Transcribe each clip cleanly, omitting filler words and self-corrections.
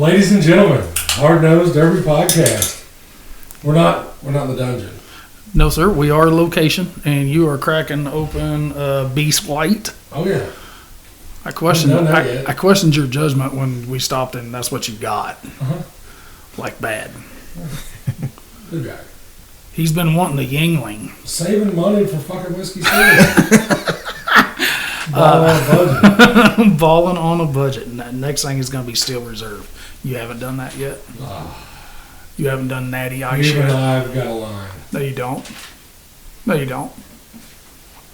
Ladies and gentlemen, Hard Nosed Derby Podcast. We're not in the dungeon. No, sir. We are location, and you are cracking open Beast White. Oh yeah. I questioned your judgment when we stopped, and that's what you got. Like bad. Good guy. He's been wanting the Yingling. Saving money for fucking whiskey soda. Balling on a budget. Balling on a budget. Next thing is going to be Steel Reserve. You haven't done that yet? You haven't done Natty Ice You yet? and I have got a line. No, you don't. No, you don't.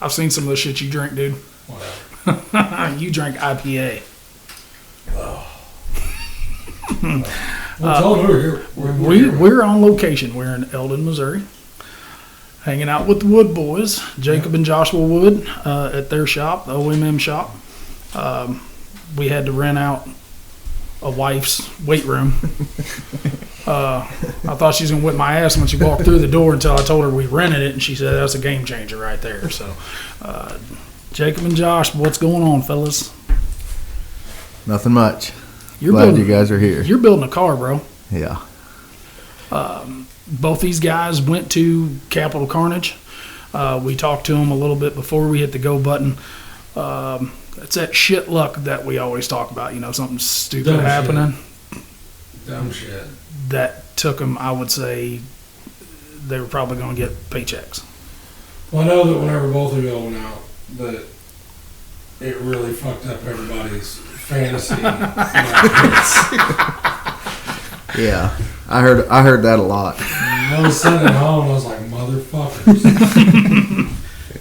I've seen some of the shit you drink, dude. Whatever. You drink IPA. Well, tell them we're here. We're on location. We're in Eldon, Missouri. Hanging out with the Wood boys, Jacob and Joshua Wood, at their shop, the OMM shop. We had to rent out a wife's weight room. I thought she was going to whip my ass when she walked through the door until I told her we rented it, and she said, that's a game changer right there. So, Jacob and Josh, what's going on, fellas? Nothing much. You're Glad building, you guys are here. You're building a car, bro. Yeah. Both these guys went to Capital Carnage. We talked to them a little bit before we hit the go button. It's that shit luck that we always talk about, something stupid Dumb happening. Dumb shit. That took them, I would say, they were probably going to get paychecks. Well, I know that whenever both of y'all went out, that it really fucked up everybody's fantasy. Yeah. I heard that a lot. I was sitting at home and I was like, motherfuckers.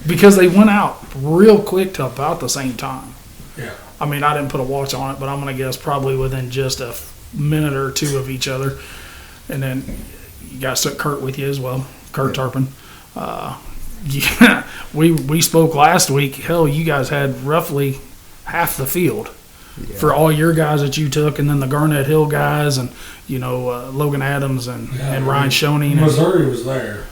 Because they went out real quick to about the same time. Yeah. I mean, I didn't put a watch on it, but I'm going to guess probably within just a minute or two of each other. And then you guys took Kurt with you as well, Kurt Turpin. Yeah, we spoke last week. Hell, you guys had roughly half the field for all your guys that you took, and then the Garnett Hill guys, and Logan Adams and Ryan Schoening. Missouri was there.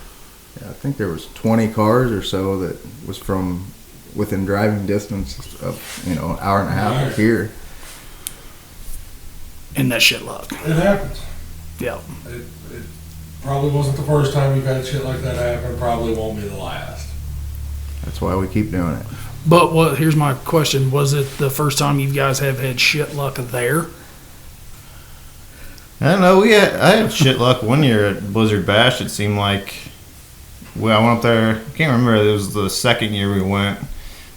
Yeah, I think there was 20 cars or so that was from within driving distance of an hour and a half of here. And that shit luck. It happens. Yeah. It probably wasn't the first time you've had shit like that happen. Probably won't be the last. That's why we keep doing it. But here's my question. Was it the first time you guys have had shit luck there? I don't know. I had shit luck one year at Blizzard Bash. It seemed like I went up there. I can't remember. It was the second year we went.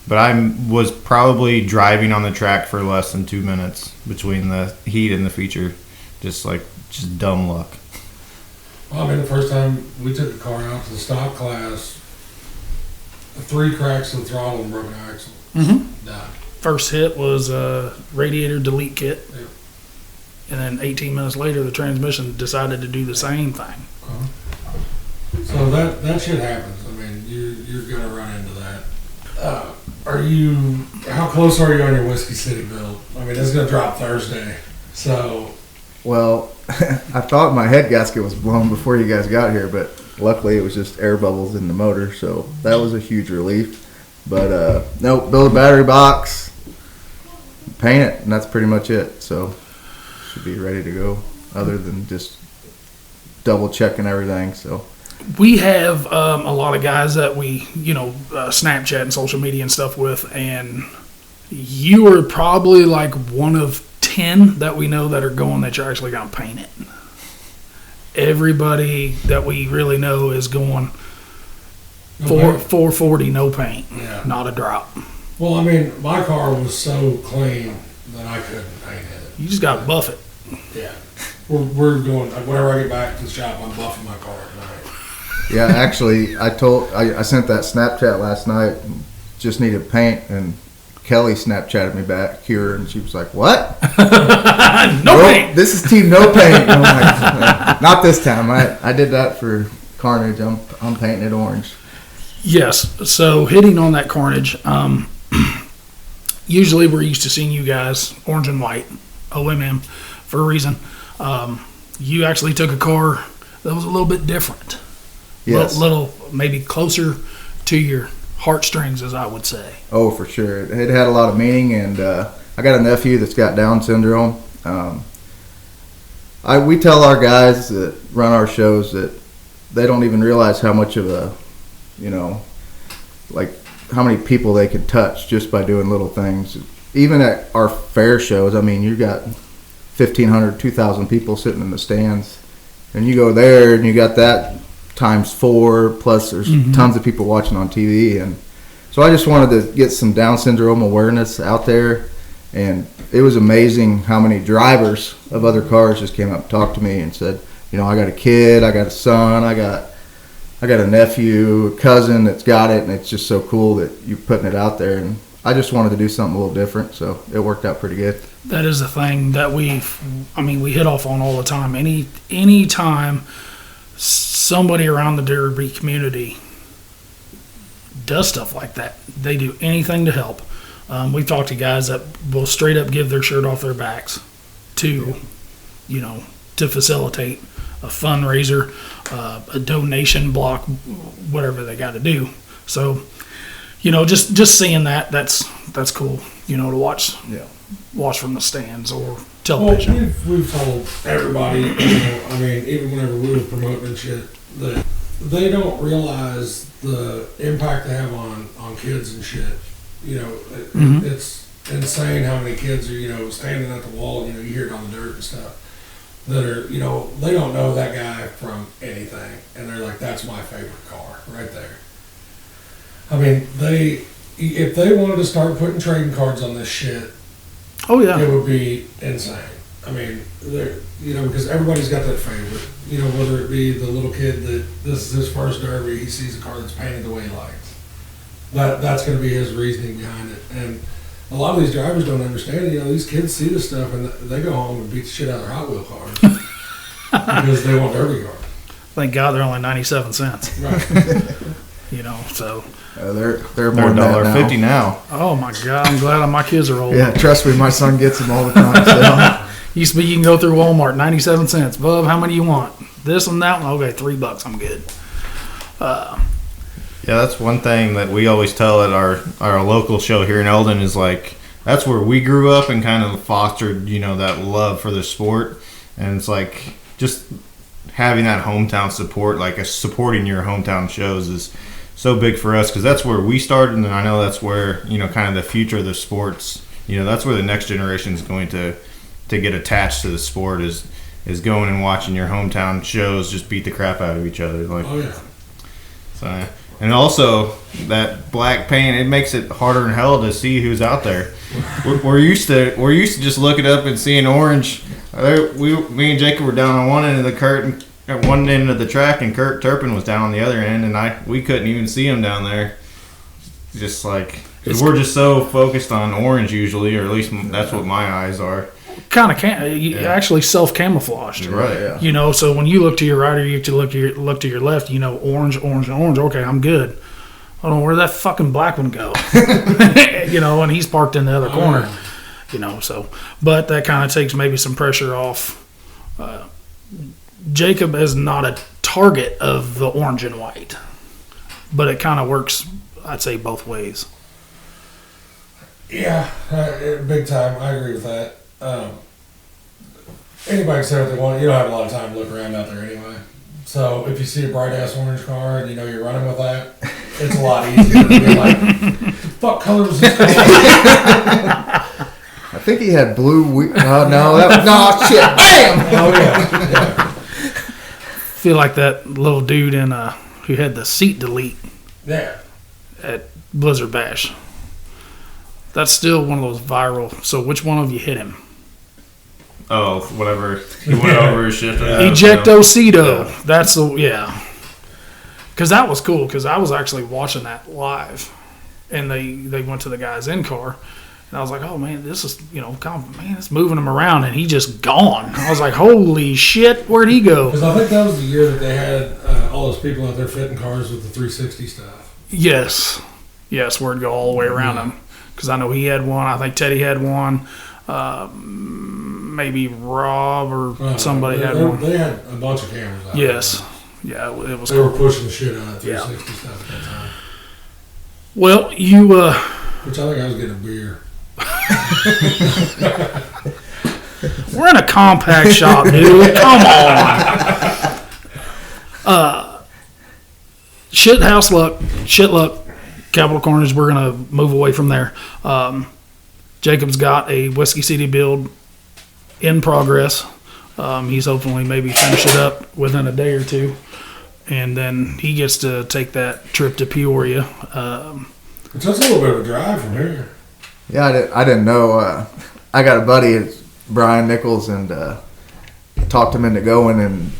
But I was probably driving on the track for less than 2 minutes between the heat and the feature. Just dumb luck. Well, I mean, the first time we took a car out to the stock class, 3 cracks in the throttle and broken axle. Mm-hmm. Died. First hit was a radiator delete kit. Yep. And then 18 minutes later, the transmission decided to do the same thing. So that shit happens. I mean, you're going to run into that. How close are you on your Whiskey City build? I mean, it's going to drop Thursday. So. Well, I thought my head gasket was blown before you guys got here, but luckily it was just air bubbles in the motor, so that was a huge relief. But nope, build a battery box, paint it, and that's pretty much it. So should be ready to go, other than just double checking everything. So we have a lot of guys that we Snapchat and social media and stuff with, and you are probably like one of 10 that we know that are going that you're actually going to paint it. Everybody that we really know is going 440 no paint, not a drop. Well, I mean, my car was so clean that I couldn't paint it. You just got to buff it. Yeah. We're going, whenever I get back to the shop, I'm buffing my car at night. yeah, actually, I sent that Snapchat last night, just needed paint, and Kelly Snapchatted me back here, and she was like, "What? No paint. This is Team No Paint." I'm like, not this time. I did that for Carnage. I'm painting it orange. Yes. So hitting on that Carnage, usually we're used to seeing you guys orange and white, OMM, for a reason. You actually took a car that was a little bit different. Yes. Little maybe closer to your heartstrings, as I would say. Oh, for sure. It had a lot of meaning, and I got a nephew that's got Down syndrome. we tell our guys that run our shows that they don't even realize how much of a, like how many people they can touch just by doing little things. Even at our fair shows, I mean, you got 1,500, 2,000 people sitting in the stands, and you go there and you got that times 4, plus there's tons of people watching on TV. And so I just wanted to get some Down syndrome awareness out there, and it was amazing how many drivers of other cars just came up and talked to me and said, I got a kid, I got a son, I got a nephew, a cousin that's got it, and it's just so cool that you're putting it out there. And I just wanted to do something a little different, so it worked out pretty good. That is the thing that we hit off on all the time. Any time somebody around the Derby community does stuff like that, they do anything to help. We've talked to guys that will straight up give their shirt off their backs to facilitate a fundraiser, a donation block, whatever they got to do. So, just seeing that's cool. To watch. Yeah. Watch from the stands or Well, television. we've told everybody, even whenever we were promoting and shit, that they don't realize the impact they have on kids and shit. It's insane how many kids are, standing at the wall, you hear it on the dirt and stuff, that are, they don't know that guy from anything, and they're like, that's my favorite car right there. I mean, if they wanted to start putting trading cards on this shit, Oh yeah. it would be insane. I mean, because everybody's got that favorite. Whether it be the little kid that this is his first Derby, he sees a car that's painted the way he likes. That's going to be his reasoning behind it. And a lot of these drivers don't understand. These kids see this stuff and they go home and beat the shit out of their Hot Wheel cars because they want Derby cars. Thank God they're only 97 cents. Right. So. They're more than that $1.50 now. Oh my God! I'm glad my kids are old. Yeah, trust me, my son gets them all the time. So. Used to be you can go through Walmart, 97 cents. Bub, how many you want? This and that one. Okay, $3. I'm good. Yeah, that's one thing that we always tell at our local show here in Eldon is like, that's where we grew up and kind of fostered, that love for the sport. And it's like just having that hometown support, like supporting your hometown shows is so big for us because that's where we started, and I know that's where kind of the future of the sports. That's where the next generation is going to get attached to the sport is going and watching your hometown shows just beat the crap out of each other. Like, Oh yeah. So, and also that black paint, it makes it harder than hell to see who's out there. We're used to just looking up and seeing orange. Me and Jacob were down on one end of the curtain. At one end of the track, and Kurt Turpin was down on the other end, and we couldn't even see him down there. Just like, because we're just so focused on orange usually, or at least that's what my eyes are. Kind of actually self-camouflaged. Right. Yeah. So when you look to your right or you look to your left, orange, orange, and orange. Okay, I'm good. I don't know where that fucking black one go. And he's parked in the other corner. So, but that kind of takes maybe some pressure off. Jacob is not a target of the orange and white, but it kind of works, I'd say, both ways. Yeah, big time. I agree with that. Anybody can say what they want. You don't have a lot of time to look around out there anyway. So if you see a bright ass orange car and you're running with that, it's a lot easier to be like, fuck color was this car? I think he had blue. No, shit, bam! Oh yeah. Feel like that little dude who had the seat delete Yeah. at Blizzard Bash. That's still one of those viral. So which one of you hit him? Oh, whatever. He went over his shit. Ejectocito. Yeah. That's because that was cool because I was actually watching that live, and they went to the guy's in car, and I was like, oh man, this is it's moving him around, and he just gone. I was like, holy shit, where'd he go? Because I think that was the year that they had all those people out there fitting cars with the 360 stuff. Yes, where it'd go all the way around him. Because I know he had one. I think Teddy had one. Maybe Rob or somebody had one. They had a bunch of cameras out Yes. there. Yeah, it was They cool. were pushing the shit out of 360 stuff at that time. Well, you... Which I think I was getting a beer. We're in a compact shop, dude. Come on. Shit luck. Capital Carnage, we're going to move away from there. Jacob's got a Whiskey City build in progress. He's hopefully maybe finish it up within a day or two. And then he gets to take that trip to Peoria. It's just a little bit of a drive from here. Yeah, I didn't know. I got a buddy, it's Brian Nichols, and talked him into going, and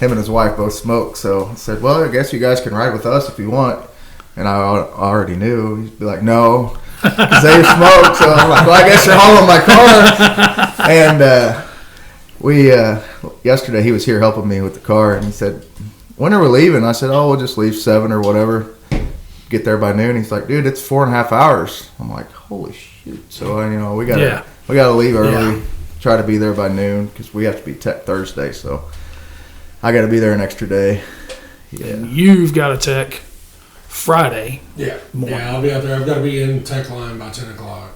him and his wife both smoke. So I said, well, I guess you guys can ride with us if you want. And I already knew. He'd be like, no, because they smoke. So I'm like, well, I guess you're hauling my car. And yesterday he was here helping me with the car, and he said, when are we leaving? I said, oh, we'll just leave 7 or whatever. Get there by noon. He's like, dude, it's 4.5 hours. I'm like, holy shit. So, we got to leave early, try to be there by noon, because we have to be tech Thursday. So I got to be there an extra day. Yeah. You've got a tech Friday. Yeah. Morning. Yeah, I'll be out there. I've got to be in tech line by 10 o'clock.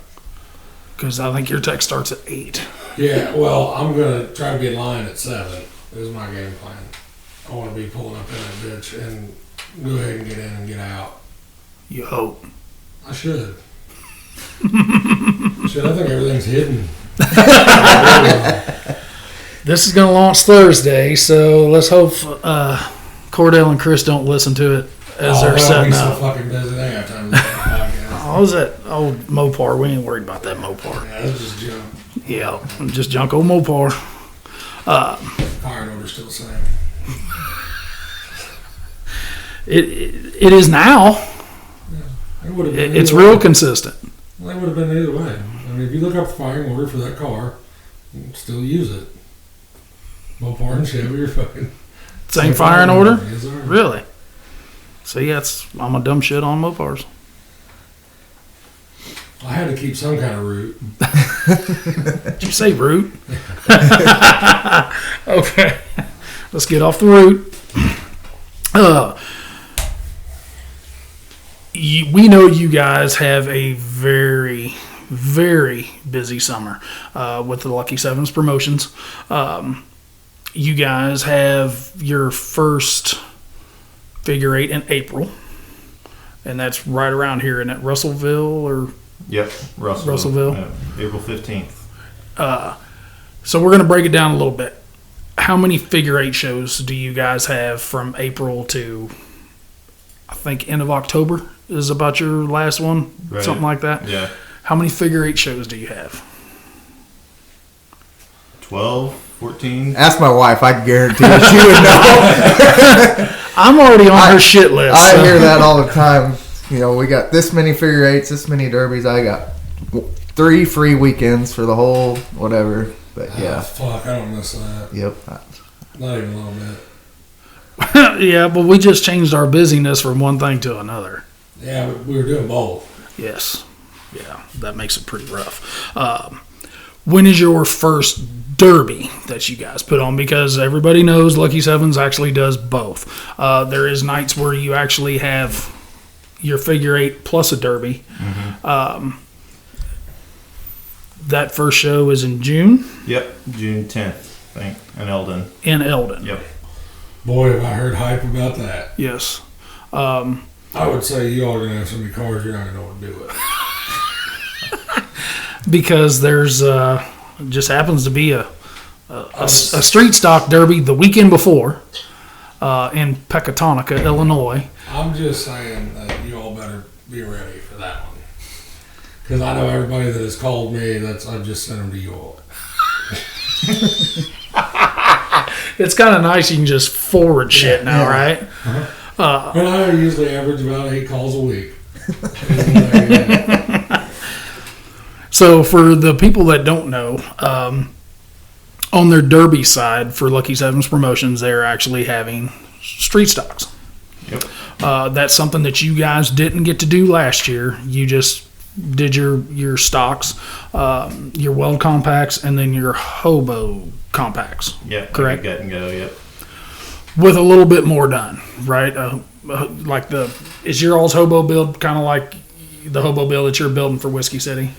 Because I think your tech starts at 8. Yeah, well, I'm going to try to be in line at 7 is my game plan. I want to be pulling up in that bitch and go ahead and get in and get out. You hope. I should. Shit, I think everything's hidden. This is going to launch Thursday, so let's hope Cordell and Chris don't listen to it as they're setting so up. Fucking busy. They have time to listen to the podcast. Oh, is that old Mopar? We ain't worried about that Mopar. Yeah, that's just junk. Yeah, just junk old Mopar. Fire order's still the same. It is now. It would have been It's either real way. consistent. Well, it would have been either way. I mean, if you look up the firing order for that car, you can still use it. Mopar and Chevy are fucking Same firing order? Yes, sir. Really? See, I'm a dumb shit on Mopars. I had to keep some kind of route. Did you say route? Okay. Let's get off the route. We know you guys have a very, very busy summer with the Lucky Sevens promotions. You guys have your first figure eight in April, and that's right around here in Russellville or Yep, Russellville. April 15th. So we're going to break it down a little bit. How many figure eight shows do you guys have from April to, I think, end of October is about your last one? Right. Something like that? Yeah. How many figure eight shows do you have? 12, 14. Ask my wife. I guarantee you she would know. I'm already on her shit list. I so- hear that all the time. We got this many figure eights, this many derbies. I got 3 free weekends for the whole whatever. But Ah, yeah, fuck, I don't miss that. yep. Not even a little bit. Yeah, but we just changed our busyness from one thing to another. Yeah, but we were doing both. Yes. Yeah, that makes it pretty rough. When is your first derby that you guys put on? Because everybody knows Lucky Sevens actually does both. There is nights where you actually have your figure eight plus a derby. Mm-hmm. That first show is in June Yep, June 10th, I think, in Eldon. in Eldon. Yep. Boy, have I heard hype about that. Yes. I would say you all are going to have so many cars, you're not going to know what to do with it. Because there's just happens to be a street stock derby the weekend before in Pecatonica, Illinois. I'm just saying that you all better be ready for that one. Because I know everybody that has called me, I've just sent them to you all. It's kind of nice you can just forward shit now, right? And I usually average about 8 calls a week. So for the people that don't know, on their derby side for Lucky Sevens Promotions, they're actually having street stocks. Yep. That's something that you guys didn't get to do last year. You just did your stocks, your weld compacts, and then your hobo compacts. Yep. Correct. Get and go, yep. With a little bit more done, right? Is your all's hobo build kind of like the hobo build that you're building for Whiskey City?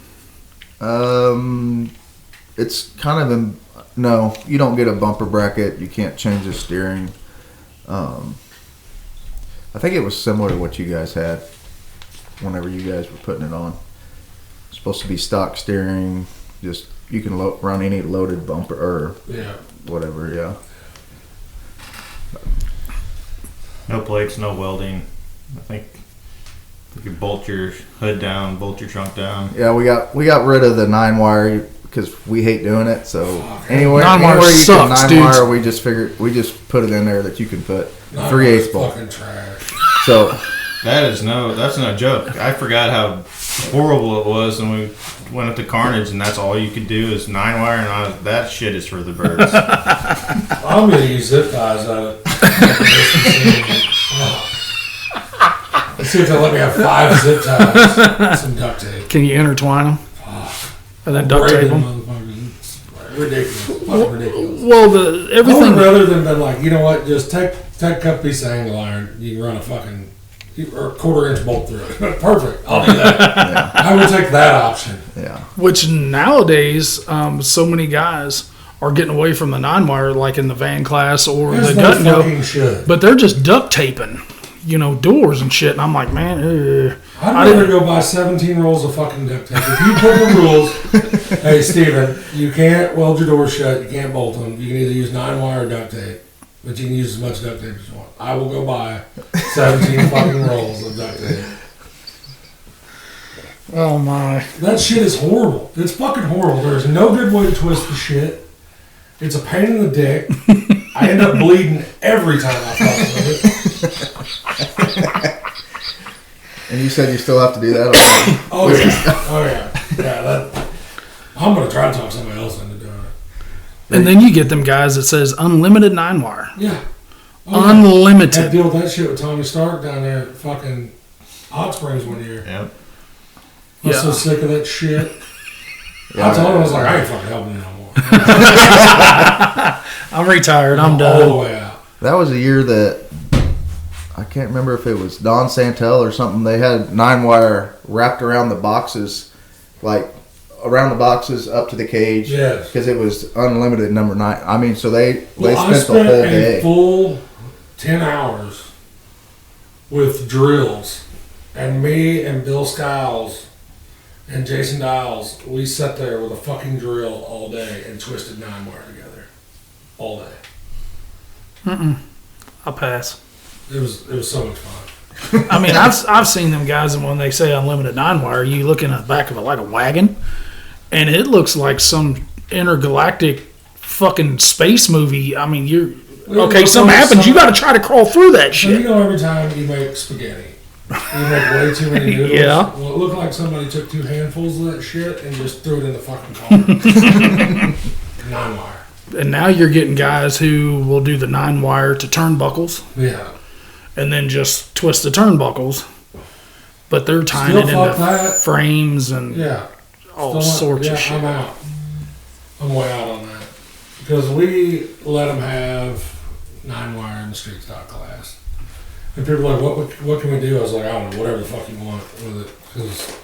It's kind of no, you don't get a bumper bracket. You can't change the steering. I think it was similar to what you guys had whenever you guys were putting it on. It's supposed to be stock steering. Just you can run any loaded bumper or whatever. Yeah. No plates, no welding. I think you can bolt your hood down, bolt your trunk down. Yeah, we got rid of the 9-wire because we hate doing it. So anywhere Nine-wire you sucks, can 9-wire, we just put it in there that you can put 3/8 bolt. Fucking trash. So That's no joke. I forgot how horrible it was when we went up to Carnage, and that's all you could do is 9-wire, and that shit is for the birds. I'm gonna use zip ties on it. Let's see if they'll let me have 5 zip ties and some duct tape. Can you intertwine them? And then duct tape them? Ridiculous. Fucking ridiculous. Well, everything. I would rather than been like, you know what, just take a cut piece of angle iron, you can run a fucking or 1/4 inch bolt through it. Perfect. I'll do that. yeah, I would take that option. yeah. Which nowadays, so many guys are getting away from the 9-wire, like in the van class or There's the no gut and go, fucking should. but they're just duct taping, doors and shit. And I'm like, man, I'd rather go buy 17 rolls of fucking duct tape. If you put the rules, hey Steven, you can't weld your doors shut, you can't bolt them. You can either use 9-wire or duct tape, but you can use as much duct tape as you want. I will go buy 17 fucking rolls of duct tape. oh my. That shit is horrible. It's fucking horrible. There's no good way to twist the shit. It's a pain in the dick. I end up bleeding every time I fuck with it. And you said you still have to do that. Oh yeah. Oh yeah. Yeah. I'm gonna try to talk somebody else into doing it. And then you get them guys that says unlimited 9-wire. Yeah. Oh, yeah. Unlimited. Had to deal with that shit with Tommy Stark down there at fucking Hot Springs one year. Yep. I was so sick of that shit. Yeah, I told him, I was like, I ain't fucking helping you no more. I'm retired. I'm All done. the way out. That was a year that I can't remember if it was Don Santel or something. They had 9-wire wrapped around the boxes, like around the boxes up to the cage. Yes. Because it was unlimited number 9. I mean, so they Well, I spent the whole spent day. a full 10 hours with drills, and me and Bill Skiles and Jason Dials, we sat there with a fucking drill all day and twisted 9-wire together all day. I'll pass. It was so much fun. I mean, I've seen them guys, and when they say unlimited 9-wire, you look in the back of like a wagon, and it looks like some intergalactic fucking space movie. I mean, something happens, you got to try to crawl through that So shit. every time you make spaghetti, you make way too many noodles. Yeah. Well, it looked like somebody took 2 handfuls of that shit and just threw it in the fucking car. 9-wire. And now you're getting guys who will do the 9-wire to turnbuckles, Yeah. and then just twist the turnbuckles. But they're tying Still it fuck into that. frames and Yeah. all Still not- sorts of shit. I'm out. I'm way out on that. Because we let them have 9-wire in the street stock class. And people are like, what can we do? I was like, I don't know, whatever the fuck you want with it. Because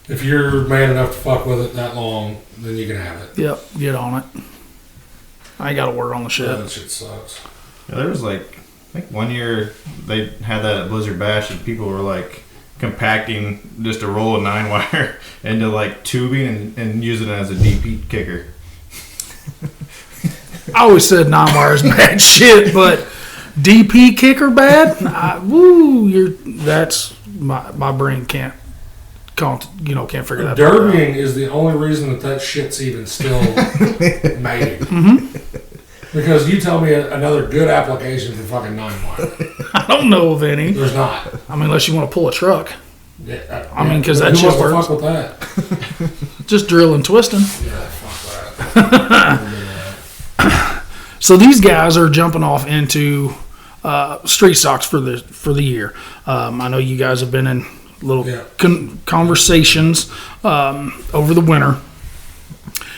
if you're man enough to fuck with it that long, then you can have it. Yep, get on it. I ain't got to work on the shit. Yeah, that shit sucks. Yeah, there was I think one year they had that at Blizzard Bash, and people were like compacting just a roll of 9-wire into like tubing and using it as a DP kicker. I always said 9-wire is bad shit, but DP kicker bad? That's my brain can't figure that part out. Derbying is the only reason that shit's even still made. Because you tell me another good application for fucking 9-wire. I don't know of any. There's not. I mean, unless you want to pull a truck. Yeah, I mean, 'cause that who shit wants to works. fuck with that? Just drill and twisting. Yeah, fuck that. So these guys are jumping off into street stocks for the year. I know you guys have been in little conversations over the winter.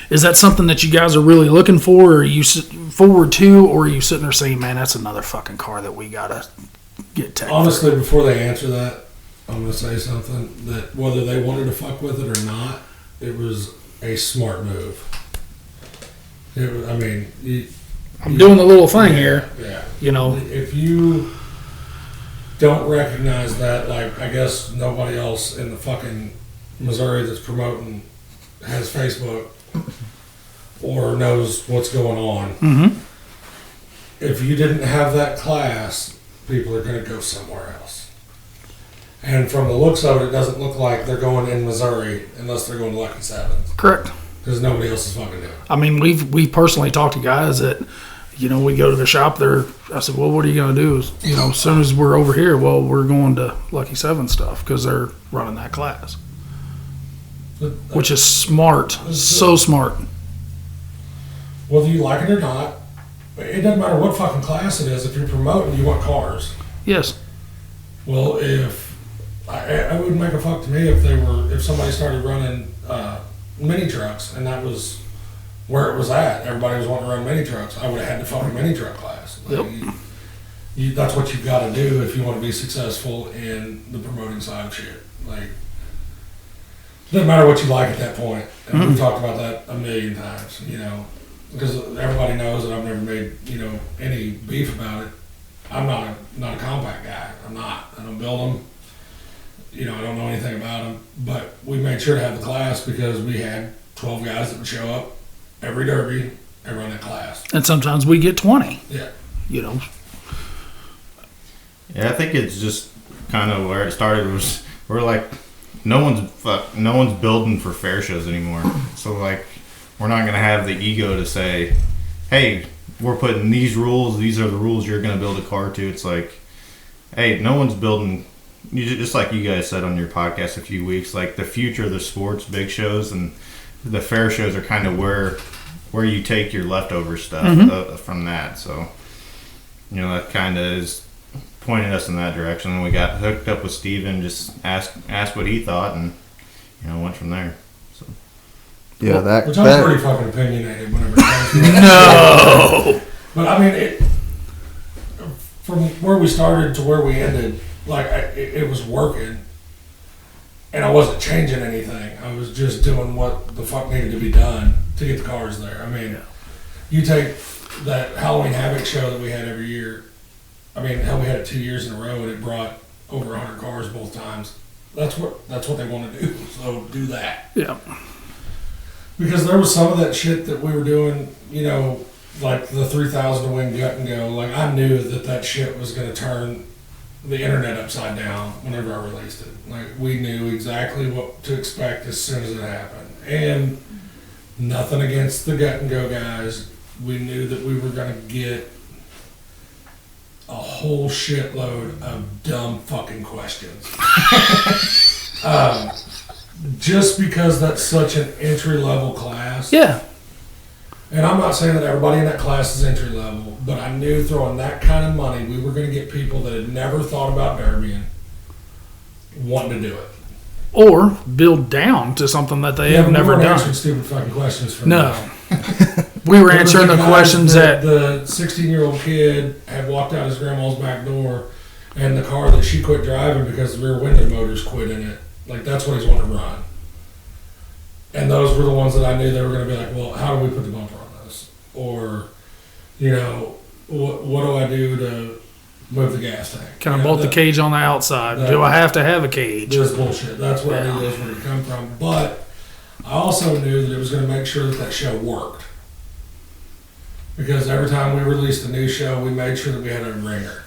Is that something that you guys are really looking for, or are you forward to, or are you sitting there saying, man, that's another fucking car that we gotta get tech for? Honestly, before they answer that, I'm going to say something that whether they wanted to fuck with it or not, it was a smart move. I'm doing the little thing here, Yeah. you know. If you don't recognize that, like, I guess nobody else in the fucking Missouri that's promoting has Facebook or knows what's going on. Mm-hmm. If you didn't have that class, people are going to go somewhere else. And from the looks of it, it doesn't look like they're going in Missouri unless they're going to Lucky Sevens. Correct. Because nobody else is fucking doing it. I mean, we personally talked to guys that, you know, we go to the shop there. I said, well, what are you going to do? You know, as soon as we're over here, well, we're going to Lucky Seven stuff because they're running that class, which is smart. So smart. Whether you like it or not, it doesn't matter what fucking class it is. If you're promoting, you want cars. Yes. Well, if I wouldn't make a fuck to me if somebody started running mini trucks and that was where it was at. Everybody was wanting to run mini trucks. I would have had the fucking mini truck class. Like, Yep. That's what you've got to do if you want to be successful in the promoting side of shit. Like, doesn't matter what you like at that point. And we've talked about that a million times, you know, because everybody knows that I've never made, you know, any beef about it. I'm not a compact guy. I'm not. I don't build them. You know, I don't know anything about them. But we made sure to have the class because we had 12 guys that would show up every derby and run that class. And sometimes we get 20, Yeah. you know. Yeah, I think it's just kind of where it started was we're like no one's building for fair shows anymore. So like we're not gonna have the ego to say, hey, we're putting these rules. These are the rules you're gonna build a car to. It's like, hey, no one's building. Just like you guys said on your podcast a few weeks, like the future of the sports big shows and the fair shows are kind of where you take your leftover stuff from that. So you know that kind of is pointed us in that direction. And we got hooked up with Steven, just asked what he thought, and you know went from there. So Yeah, Which I'm pretty fucking opinionated whenever it comes to it. No. But I mean, from where we started to where we ended, like it was working, and I wasn't changing anything. I was just doing what the fuck needed to be done to get the cars there. I mean, you take that Halloween Havoc show that we had every year. I mean, hell, we had it 2 years in a row, and it brought over 100 cars both times. That's what they want to do. So do that. Yeah. Because there was some of that shit that we were doing, you know, like the 3,000 to win gut and go. Like, I knew that shit was going to turn the internet upside down whenever I released it. Like, we knew exactly what to expect as soon as it happened. And nothing against the gut and go guys. We knew that we were going to get a whole shitload of dumb fucking questions. Just because that's such an entry-level class. Yeah. And I'm not saying that everybody in that class is entry-level, but I knew throwing that kind of money, we were going to get people that had never thought about derbying wanting to do it. Or build down to something that they have never done. Answering stupid fucking questions for No. me. We were answering the questions that the 16-year-old kid had walked out his grandma's back door, and the car that she quit driving because the rear window motors quit in it. Like, that's what he's wanting to run. And those were the ones that I knew they were going to be like, well, how do we put the bumper on this? Or, you know, what do I do to move the gas tank? can I You know, bolt the cage on the outside? Do I have to have a cage? Just bullshit. That's where I knew those were going to come from. But I also knew that it was going to make sure that show worked. Because every time we released a new show, we made sure that we had a ringer.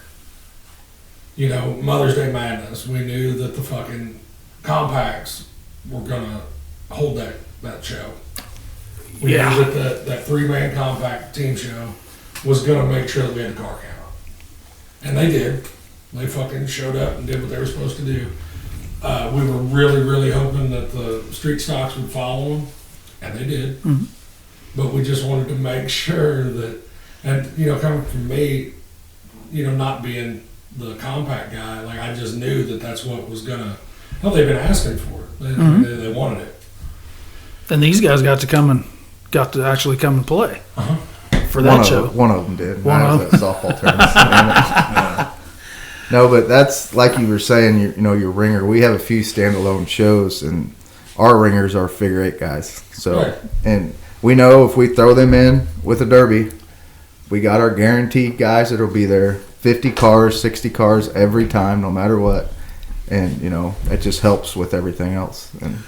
You know, Mother's Day Madness, we knew that the fucking compacts were going to hold that show. We Yeah. knew that that three-man compact team show was going to make sure that we had the car count. And they did. They fucking showed up and did what they were supposed to do. We were really, really hoping that the street stocks would follow them, and they did. Mhm. But we just wanted to make sure that, and you know, coming from me, you know, not being the compact guy, like I just knew that that's what was gonna. Well, they've been asking for it. They wanted it. And these guys got to actually come and play for that show. One of them did. One Mine was at softball tournament. No, but that's like you were saying. You know, your ringer. We have a few standalone shows, and our ringers are figure eight guys. So, Right. and we know if we throw them in with a derby, we got our guaranteed guys that'll be there. 50 cars, 60 cars every time, no matter what. And, you know, it just helps with everything else. And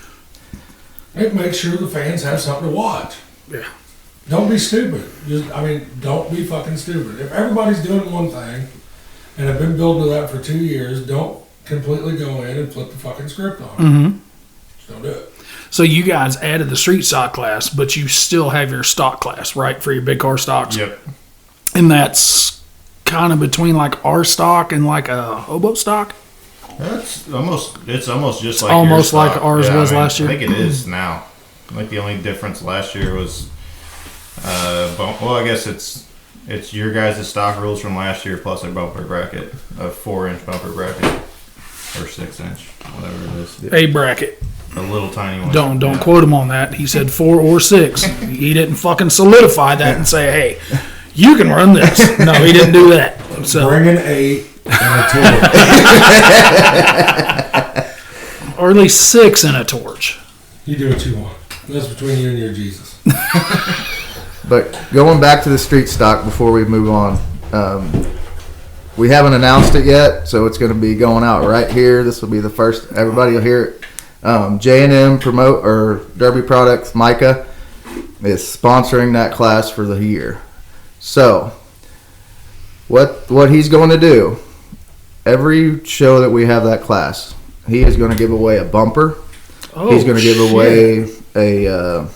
It makes sure the fans have something to watch. Yeah. Don't be stupid. Don't be fucking stupid. If everybody's doing one thing and have been building to that for 2 years, don't completely go in and flip the fucking script on it. Mm-hmm. Just don't do it. So you guys added the street stock class, but you still have your stock class, right, for your big car stocks? Yep. And that's kind of between like our stock and like a hobo stock? It's almost just like almost your like stock. ours was last year? I think it is now. Like the only difference last year was, well, I guess it's your guys' stock rules from last year plus a bumper bracket, a 4-inch bumper bracket or 6-inch, whatever it is, A bracket. a little tiny one. Don't Yeah. quote him on that. He said 4 or 6. He didn't fucking solidify that and say, hey, you can run this. No, he didn't do that. So, Bring an 8 and a 2. or at least 6 in a torch. You do what you want. That's between you and your Jesus. But going back to the street stock before we move on, we haven't announced it yet, so it's going to be going out right here. This will be the first. Everybody will hear it. J&M Promote or Derby Products, Micah, is sponsoring that class for the year. So what he's going to do, every show that we have that class, he is going to give away a bumper. Oh, He's going to give away a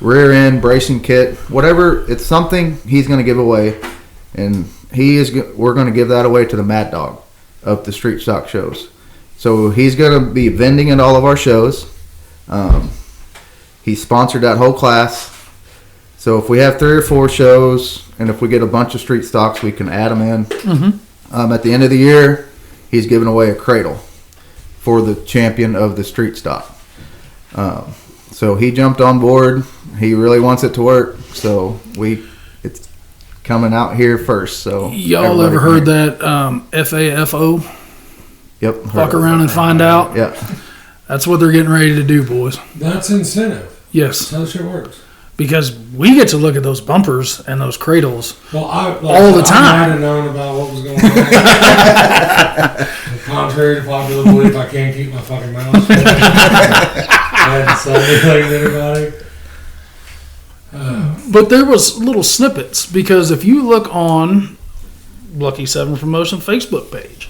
rear end bracing kit, whatever. It's something he's going to give away, and we're going to give that away to the Mad Dog of the street stock shows. So he's going to be vending at all of our shows. He sponsored that whole class. So if we have 3 or 4 shows, and if we get a bunch of street stocks, we can add them in. Mm-hmm. At the end of the year, he's giving away a cradle for the champion of the street stock. So he jumped on board. He really wants it to work. So it's coming out here first. So Y'all everybody ever heard that FAFO? Yep. Fuck around and find out? Yeah. That's what they're getting ready to do, boys. That's incentive. That's Yes. how the shit works. Because we get to look at those bumpers and those cradles. Well, All the time. I might have known about what was going on. Contrary to popular belief, I can't keep my fucking mouth shut. I hadn't said anything to anybody. But there was little snippets because if you look on Lucky 7 Promotion Facebook page,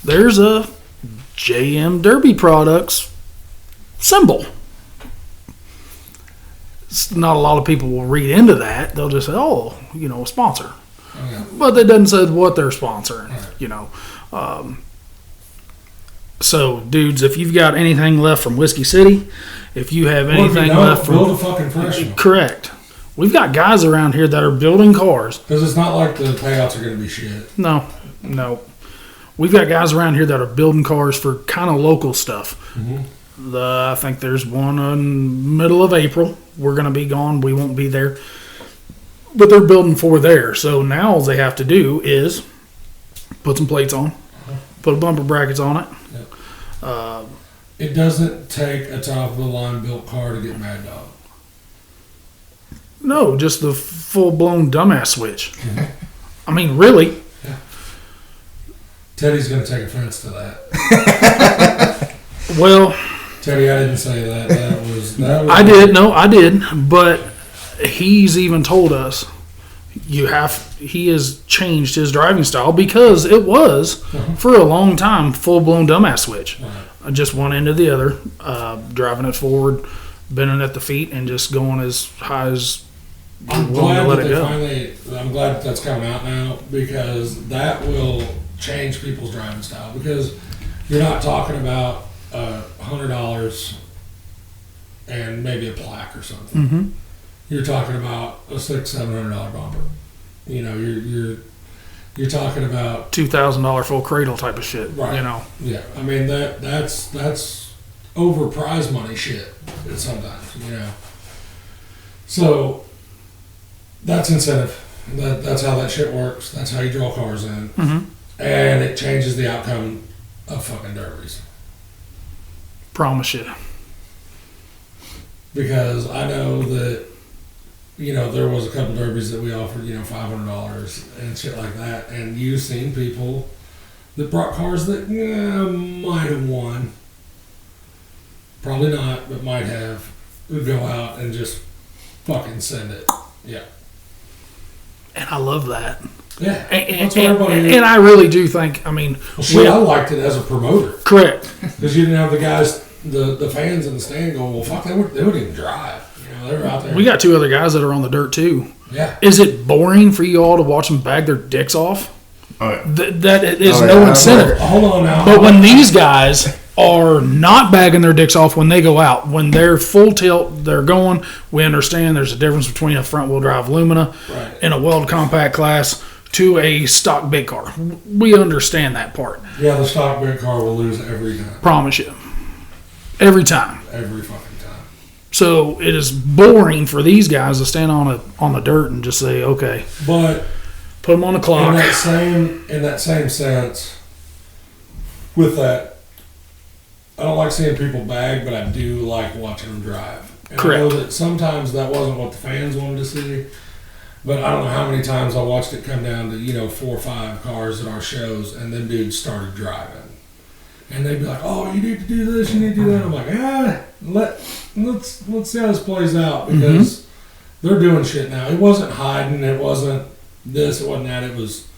there's a JM Derby Products symbol. Not a lot of people will read into that. They'll just say, oh, a sponsor. Okay. But they doesn't say what they're sponsoring, So, dudes, if you've got anything left from Whiskey City, if you have Well, if you anything don't, left from... build a fucking fresh one. Correct. We've got guys around here that are building cars. Because it's not like the payouts are going to be shit. No. We've got guys around here that are building cars for kind of local stuff. Mm-hmm. I think there's one in middle of April. We're going to be gone. We won't be there. But they're building for there. So now all they have to do is put some plates on, put bumper brackets on it. Yep. It doesn't take a top-of-the-line built car to get Mad Dog. No, just the full-blown dumbass switch. Mhm. I mean, really. Teddy's going to take offense to that. Well, Teddy, I didn't say that. That was I did. No, I did. But he's even told us he has changed his driving style because it was for a long time full-blown dumbass switch. Right. Just one end to the other, driving it forward, bending at the feet, and just going as high as I'm you're willing to glad let that it they go. I'm glad that that's coming out now because that will change people's driving style because you're not talking about $100 and maybe a plaque or something. Mm-hmm. You're talking about a $600-700 bumper. You're talking about $2,000 full cradle type of shit. Right. Yeah. I mean that's over prize money shit sometimes. So that's incentive. That's how that shit works. That's how you draw cars in, Mm-hmm. and it changes the outcome of fucking derbies. Promise you. because I know that, you know, there was a couple derbies that we offered, you know, $500 and shit like that. And you've seen people that brought cars that might have won. Probably not, but might have. Would go out and just fucking send it. Yeah. And I love that. Yeah. And, That's what everybody and I really do think, I mean, well, shit, I liked it as a promoter. correct. Because you didn't have the guys, the fans in the stand going, well, fuck, they wouldn't even drive. You know, they were out there. We got two other guys that are on the dirt too. Yeah. Is it boring for you all to watch them bag their dicks off? Oh, yeah. That is Oh, no yeah, incentive. Hold on now. But when these guys are not bagging their dicks off when they go out, when they're full tilt, they're going, we understand there's a difference between a front wheel drive Lumina Right. and a weld compact class to a stock big car. We understand that part. Yeah, the stock big car will lose every time. Promise you. Every time. Every fucking time. So it is boring for these guys to stand on the dirt and just say, okay, But put them on the in clock. that same sense, with that, I don't like seeing people bag, but I do like watching them drive. And I know Correct. that sometimes that wasn't what the fans wanted to see, but I don't know how many times I watched it come down to, you know, 4 or 5 cars at our shows, and then dudes started driving. And they'd be like, "Oh, you need to do this, you need to do that." I'm like, let's see how this plays out, because they're doing shit now. It wasn't hiding, it wasn't this, it wasn't that. It was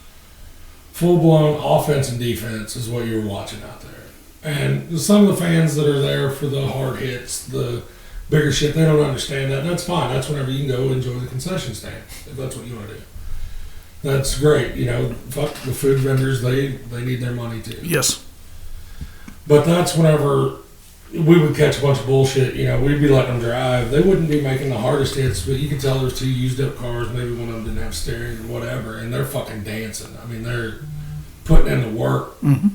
full blown offense and defense is what you were watching out there. And some of the fans that are there for the hard hits, the bigger shit, they don't understand that. And that's fine. That's whenever you can go enjoy the concession stand, if that's what you want to do. That's great. You know, fuck the food vendors, they need their money too. Yes. But that's whenever we would catch a bunch of bullshit. You know, we'd be letting them drive. They wouldn't be making the hardest hits, but you could tell there's 2 used up cars. Maybe one of them didn't have steering or whatever, and they're fucking dancing. I mean, they're putting in the work. Mm-hmm.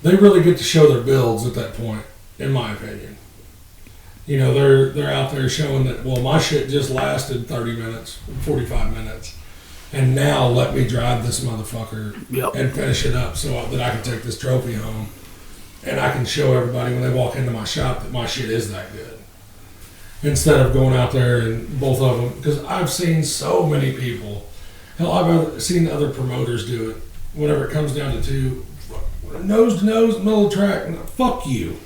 They really get to show their builds at that point, in my opinion. You know, they're out there showing that, well, my shit just lasted 30 minutes, 45 minutes, and now let me drive this motherfucker Yep. and finish it up so that I can take this trophy home. And I can show everybody when they walk into my shop that my shit is that good. Instead of going out there and both of them, because I've seen so many people. Hell, I've seen other promoters do it. Whenever it comes down to 2, nose to nose, middle of the track, fuck you.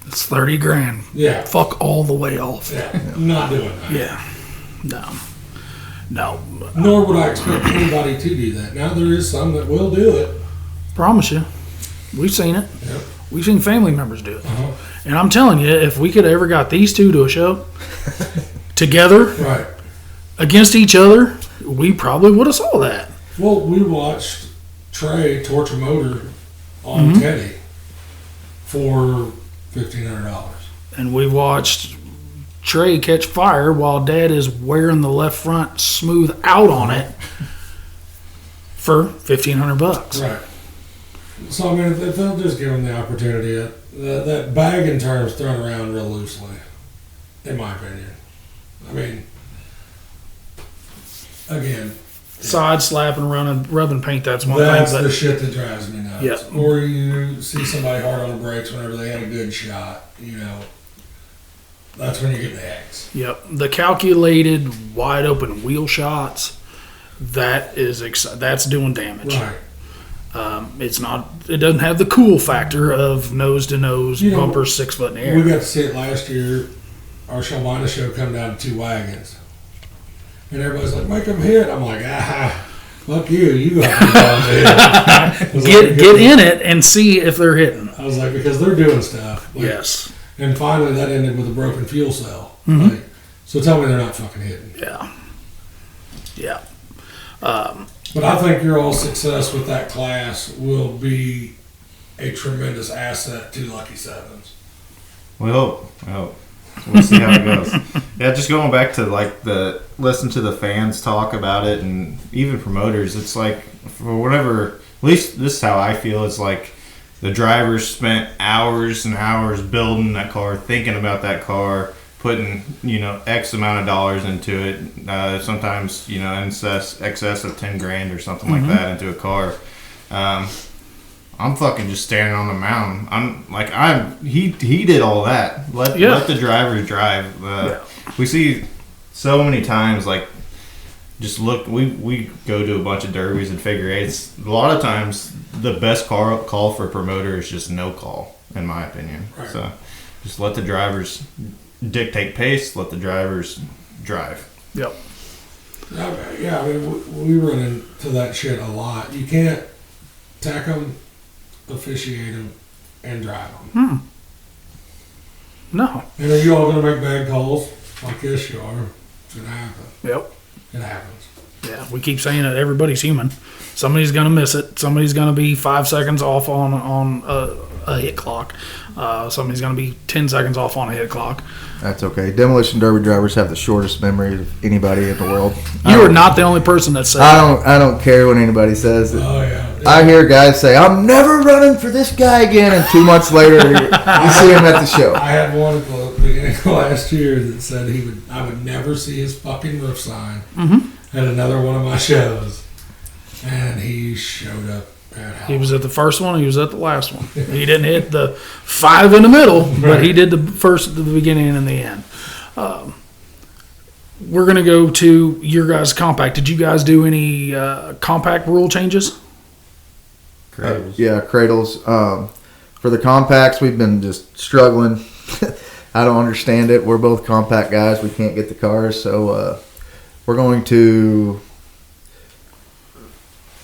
It's 30 grand. Yeah, Fuck all the way off. yeah, not doing that. Yeah. No. Nor would I expect anybody to do that. Now there is some that will do it. Promise you. We've seen it. Yep. We've seen family members do it. Uh-huh. And I'm telling you, if we could ever got these two to a show together Right. against each other, we probably would have saw that. Well, we watched Trey torch a motor on Teddy for $1,500. And we watched Trey catch fire while Dad is wearing the left front smooth out on it for $1,500. Right. So, I mean, if they'll just give them the opportunity, that bagging term is thrown around real loosely, in my opinion. I mean, again, Side slapping, rubbing paint, that's one that's thing. the But shit that drives me nuts. Yep. Or you see somebody hard on the brakes whenever they had a good shot, you know, that's when you get the X. yep, the calculated wide open wheel shots, that's doing damage. Right. It's not. It doesn't have the cool factor of nose to nose You know, bumper 6 foot in the air. We got to see it last year. Our Shelbina show come down to 2 wagons. And everybody's like, make them hit. I'm like, fuck you. You go out and Get in it and see if they're hitting. I was like, because they're doing stuff. Like, Yes. And finally that ended with a broken fuel cell. Mhm. Like, so tell me they're not fucking hitting. Yeah. Yeah. But I think your all success with that class will be a tremendous asset to Lucky Sevens. We hope. We'll see how it goes. Yeah, just going back to like listen to the fans talk about it, and even promoters. It's like for whatever. At least this is how I feel. It's like the drivers spent hours and hours building that car, thinking about that car, putting X amount of dollars into it. Sometimes excess of $10,000 or something like that into a car. I'm fucking just standing on the mountain. He did all that. Let the drivers drive. We see so many times, like, just look, we go to a bunch of derbies and figure eights. A lot of times, the best call for a promoter is just no call, in my opinion. Right. So, just let the drivers dictate pace. Let the drivers drive. Yep. Yeah, I mean, we run into that shit a lot. You can't tack them, officiate them, and drive them. No. And are you all going to make bad calls like this? You are. It's going to happen. Yep. It happens. Yeah, we keep saying that everybody's human. Somebody's gonna miss it. Somebody's gonna be 5 seconds off on a hit clock. Somebody's gonna be 10 seconds off on a hit clock. That's okay. Demolition Derby drivers have the shortest memory of anybody in the world. You are not the only person that said I don't care what anybody says. Oh, yeah. I hear guys say, "I'm never running for this guy again," and 2 months later, you see him at the show. I had one at the beginning of last year that said I would never see his fucking roof sign at another one of my shows. And he showed up at He was at the first one. He was at the last one. He didn't hit the 5 in the middle, but he did the first at the beginning and the end. We're going to go to your guys' compact. Did you guys do any compact rule changes? Yeah, cradles. For the compacts, we've been just struggling. I don't understand it. We're both compact guys. We can't get the cars, so we're going to.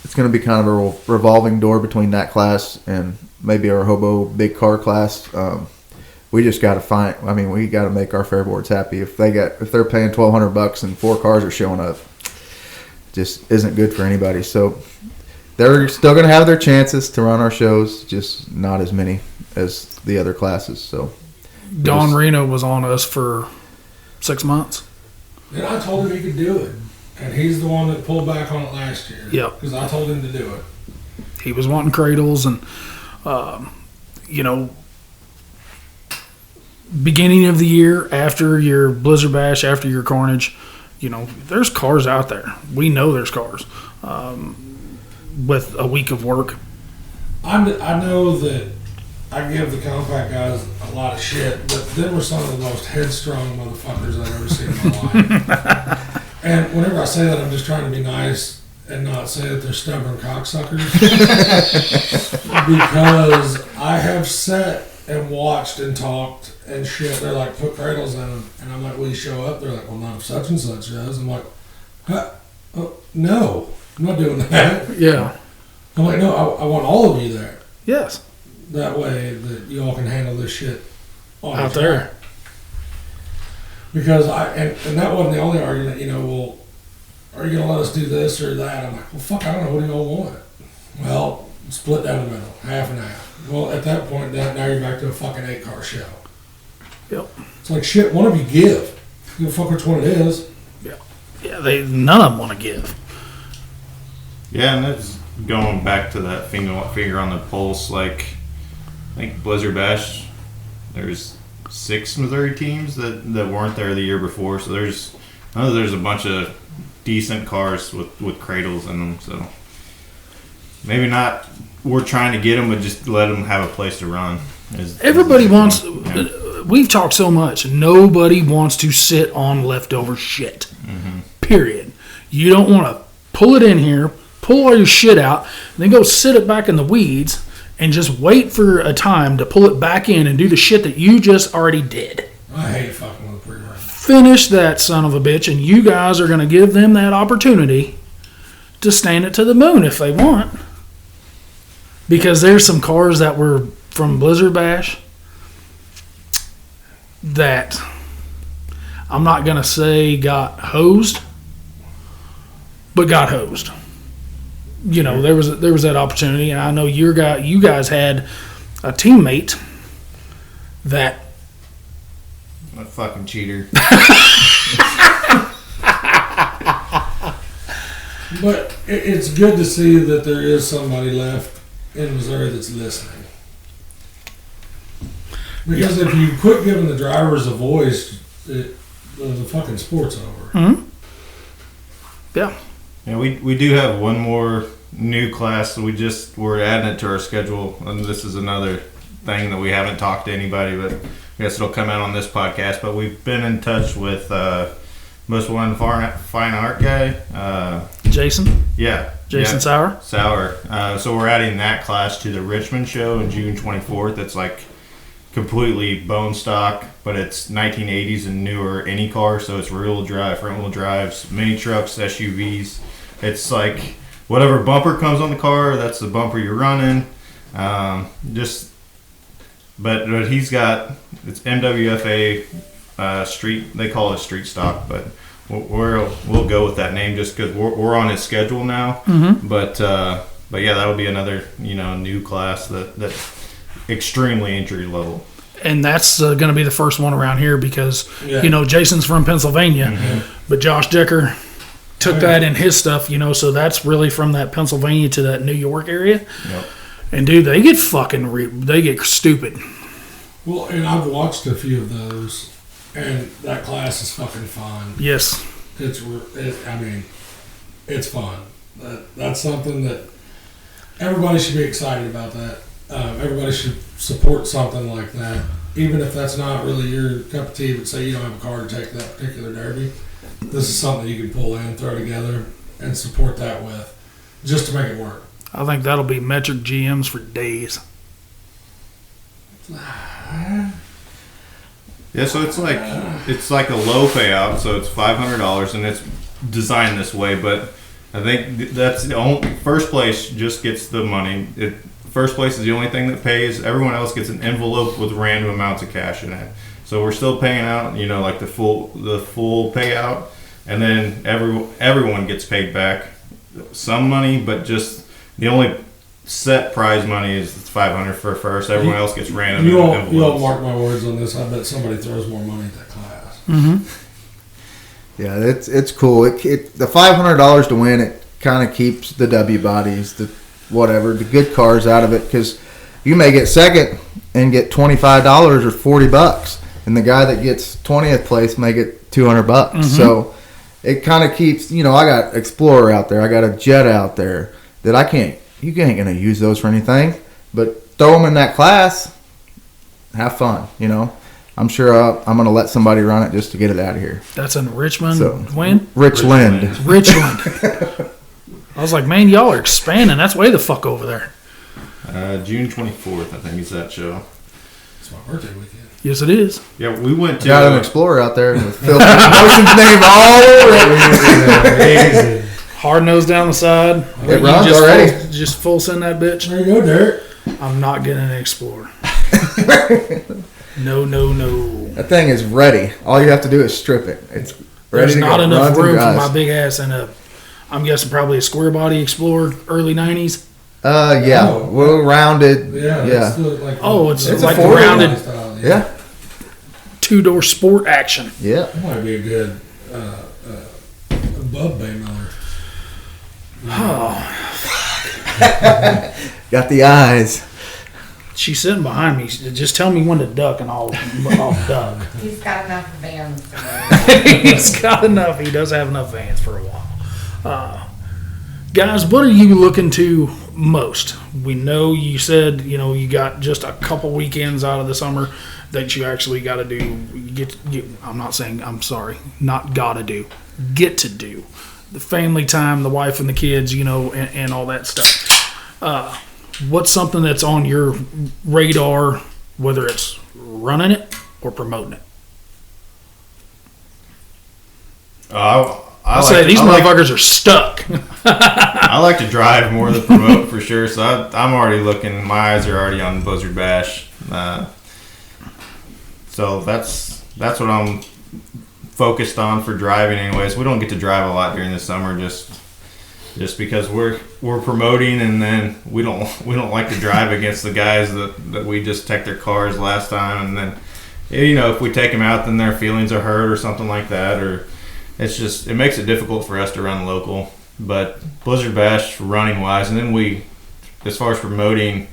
It's going to be kind of a revolving door between that class and maybe our hobo big car class. We just got to find. I mean, we got to make our fair boards happy. If they're paying $1,200 and 4 cars are showing up, just isn't good for anybody. So they're still going to have their chances to run our shows, just not as many as the other classes. So Don Reno was on us for 6 months. And I told him he could do it. And he's the one that pulled back on it last year. Yep. Because I told him to do it. He was wanting cradles and, beginning of the year, after your Blizzard Bash, after your Carnage, there's cars out there. We know there's cars with a week of work. I know that I give the compact guys a lot of shit, but they were some of the most headstrong motherfuckers I've ever seen in my life. And whenever I say that, I'm just trying to be nice and not say that they're stubborn cocksuckers. Because I have sat and watched and talked and shit. They're like, put cradles in them. And I'm like, will you show up? They're like, well, not if such and such does. I'm like, no, I'm not doing that. Yeah. I'm like, no, I want all of you there. Yes. That way that you all can handle this shit Out there. Because and that wasn't the only argument, well, are you going to let us do this or that? I'm like, well, fuck, I don't know. What do you all want? Well, split down the middle, half and half. Well, at that point, now you're back to a fucking 8-car show. Yep. It's like, shit, one of you give. You don't fuck which one it is. Yeah, none of them want to give. Yeah, and that's going back to that finger on the pulse. Like, I think Blizzard Bash, there's 6 Missouri teams that weren't there the year before. So there's a bunch of decent cars with cradles in them. So maybe not we're trying to get them, but just let them have a place to run. Everybody wants. Yeah. We've talked so much. Nobody wants to sit on leftover shit. Mm-hmm. Period. You don't want to pull it in here, pull all your shit out, and then go sit it back in the weeds and just wait for a time to pull it back in and do the shit that you just already did. I hate fucking with pre-run. Finish that son of a bitch, and you guys are going to give them that opportunity to stand it to the moon if they want. Because there's some cars that were from Blizzard Bash that I'm not going to say got hosed, but got hosed. There was that opportunity, and I know you guys had a teammate that a fucking cheater. But it's good to see that there is somebody left in Missouri that's listening. Because if you quit giving the drivers a voice, the fucking sport's over. Mm-hmm. Yeah. Yeah, we do have one more new class. We're adding it to our schedule, and this is another thing that we haven't talked to anybody, but I guess it'll come out on this podcast. But we've been in touch with most wanted fine art guy. Jason Yeah. Jason yeah. Sauer. So we're adding that class to the Richmond show on June 24th. It's like completely bone stock, but it's 1980s and newer any car, so it's rear-wheel drive, front-wheel drives, mini trucks, SUVs. It's like whatever bumper comes on the car, that's the bumper you're running. But he's got, it's MWFA street, they call it street stock, but we'll go with that name just because we're on his schedule now. Mm-hmm. But yeah, that'll be another new class that's extremely entry level. And that's going to be the first one around here because, Jason's from Pennsylvania, but Josh Decker took that in his stuff, so that's really from that Pennsylvania to that New York area. Yep. And, dude, they get they get stupid. Well, and I've watched a few of those, and that class is fucking fun. Yes. It's fun. That's something that everybody should be excited about that. Everybody should support something like that, even if that's not really your cup of tea. But say you don't have a car to take that particular derby, this is something you can pull in, throw together, and support that with, just to make it work. I think that'll be metric GMs for days. Yeah, so it's like a low payout, so it's $500, and it's designed this way. But I think that's the only first place just gets the money. First place is the only thing that pays. Everyone else gets an envelope with random amounts of cash in it. So we're still paying out, like the full payout, and then everyone gets paid back some money, but just the only set prize money is $500 for first. Everyone else gets random envelopes. You won't mark my words on this. I bet somebody throws more money at that class. Mm-hmm. Yeah, it's cool. The $500 to win, it kind of keeps the W bodies, the good cars out of it, because you may get second and get $25 or $40, and the guy that gets 20th place may get $200. Mm-hmm. So it kind of keeps. I got Explorer out there, I got a Jet out there that you ain't gonna use those for anything, but throw them in that class, have fun. I'm sure I'm gonna let somebody run it just to get it out of here. That's in Richmond. So, when? Richland. I was like, man, y'all are expanding. That's way the fuck over there. June 24th, I think, is that show. It's my birthday weekend. Yes, it is. Yeah, we went to. Got an Explorer out there with Phil Motion's name all over it. Hard nose down the side. It runs already. Just full send that bitch. There you go, Derek. I'm not getting an Explorer. No. That thing is ready. All you have to do is strip it. It's ready There's to not go. enough Runs and room for drives. my big ass in I'm guessing probably a square body Explorer, early 90s. Yeah. Oh. Well rounded. Yeah. Yeah. It's a like 40. rounded Style, Yeah. two-door sport action. Yeah. That might be a good Bub Bay Miller. Got the eyes. She's sitting behind me. Just tell me when to duck and I'll duck. He's got enough vans to wear. He's got enough. He does have enough vans for a while. Guys, what are you looking to most? We know you said, you got just a couple weekends out of the summer that you actually got to do. I'm not saying, I'm sorry, not got to do. Get to do. The family time, the wife and the kids, and all that stuff. What's something that's on your radar, whether it's running it or promoting it? I say these motherfuckers are stuck. I like to drive more than promote for sure. So I'm already looking. My eyes are already on Buzzard Bash. So that's what I'm focused on for driving. Anyways, we don't get to drive a lot during the summer, just because we're promoting, and then we don't like to drive against the guys that we just take their cars last time, and then if we take them out, then their feelings are hurt or something like that, or it makes it difficult for us to run local. But Blizzard Bash running wise, and then as far as promoting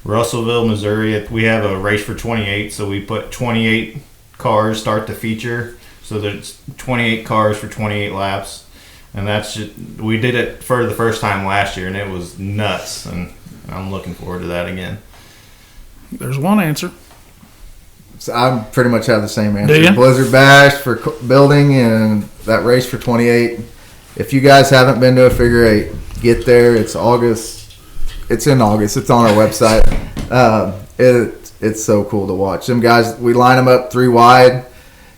Russellville, Missouri, we have a race for 28, so we put 28 cars start the feature, so there's 28 cars for 28 laps. And that's just, we did it for the first time last year, and it was nuts. And I'm looking forward to that again. There's one answer. So I pretty much have the same answer. Do ya? Blizzard Bash for building and that race for 28. If you guys haven't been to a figure eight, get there. It's August. It's in August. It's on our website. It's so cool to watch. Them guys, we line them up 3 wide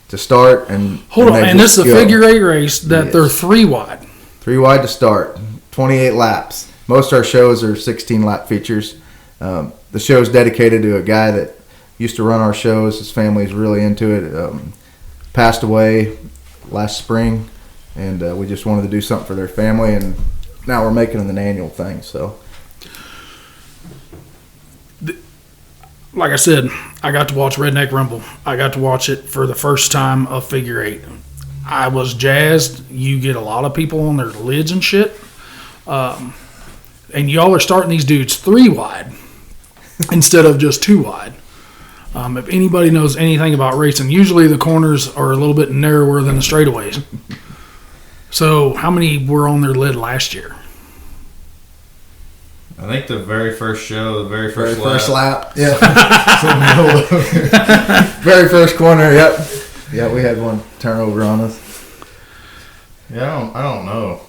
to start. Hold on, they and this just is a go. figure eight race that Yes. they're 3 wide. 3 wide to start. 28 laps. Most of our shows are 16 lap features. The show is dedicated to a guy that used to run our shows. His family's really into it. Passed away last spring, and we just wanted to do something for their family, and now we're making it an annual thing. So Like I said, I got to watch Redneck Rumble. I got to watch it for the first time of figure eight. I was jazzed. You get a lot of people on their lids and shit. And y'all are starting these dudes 3 wide instead of just 2 wide. If anybody knows anything about racing, usually the corners are a little bit narrower than the straightaways. So how many were on their lid last year? I think the very first show, the very very first first lap. lap. Yeah. Very first corner. Yep. Yeah, we had one turnover on us. Yeah, I don't know.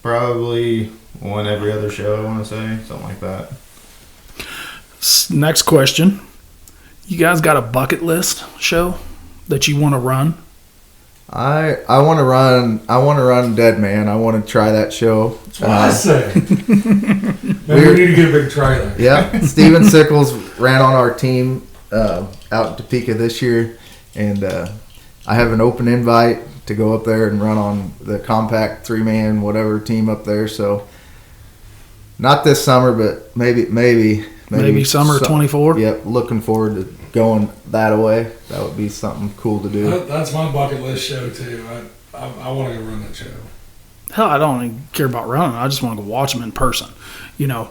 Probably one every other show, I want to say. Something like that. Next question. You guys got a bucket list show that you want to run? I want to run Dead Man. I want to try that show. That's what I say. Maybe we need to get a big trailer. Yeah, Steven Sickles ran on our team out in Topeka this year, and I have an open invite to go up there and run on the compact 3-man whatever team up there. So not this summer, but maybe Summer 24? Yep, looking forward to going that way. That would be something cool to do. That's my bucket list show too. I want to go run that show. Hell, I don't even care about running. I just want to go watch them in person. You know,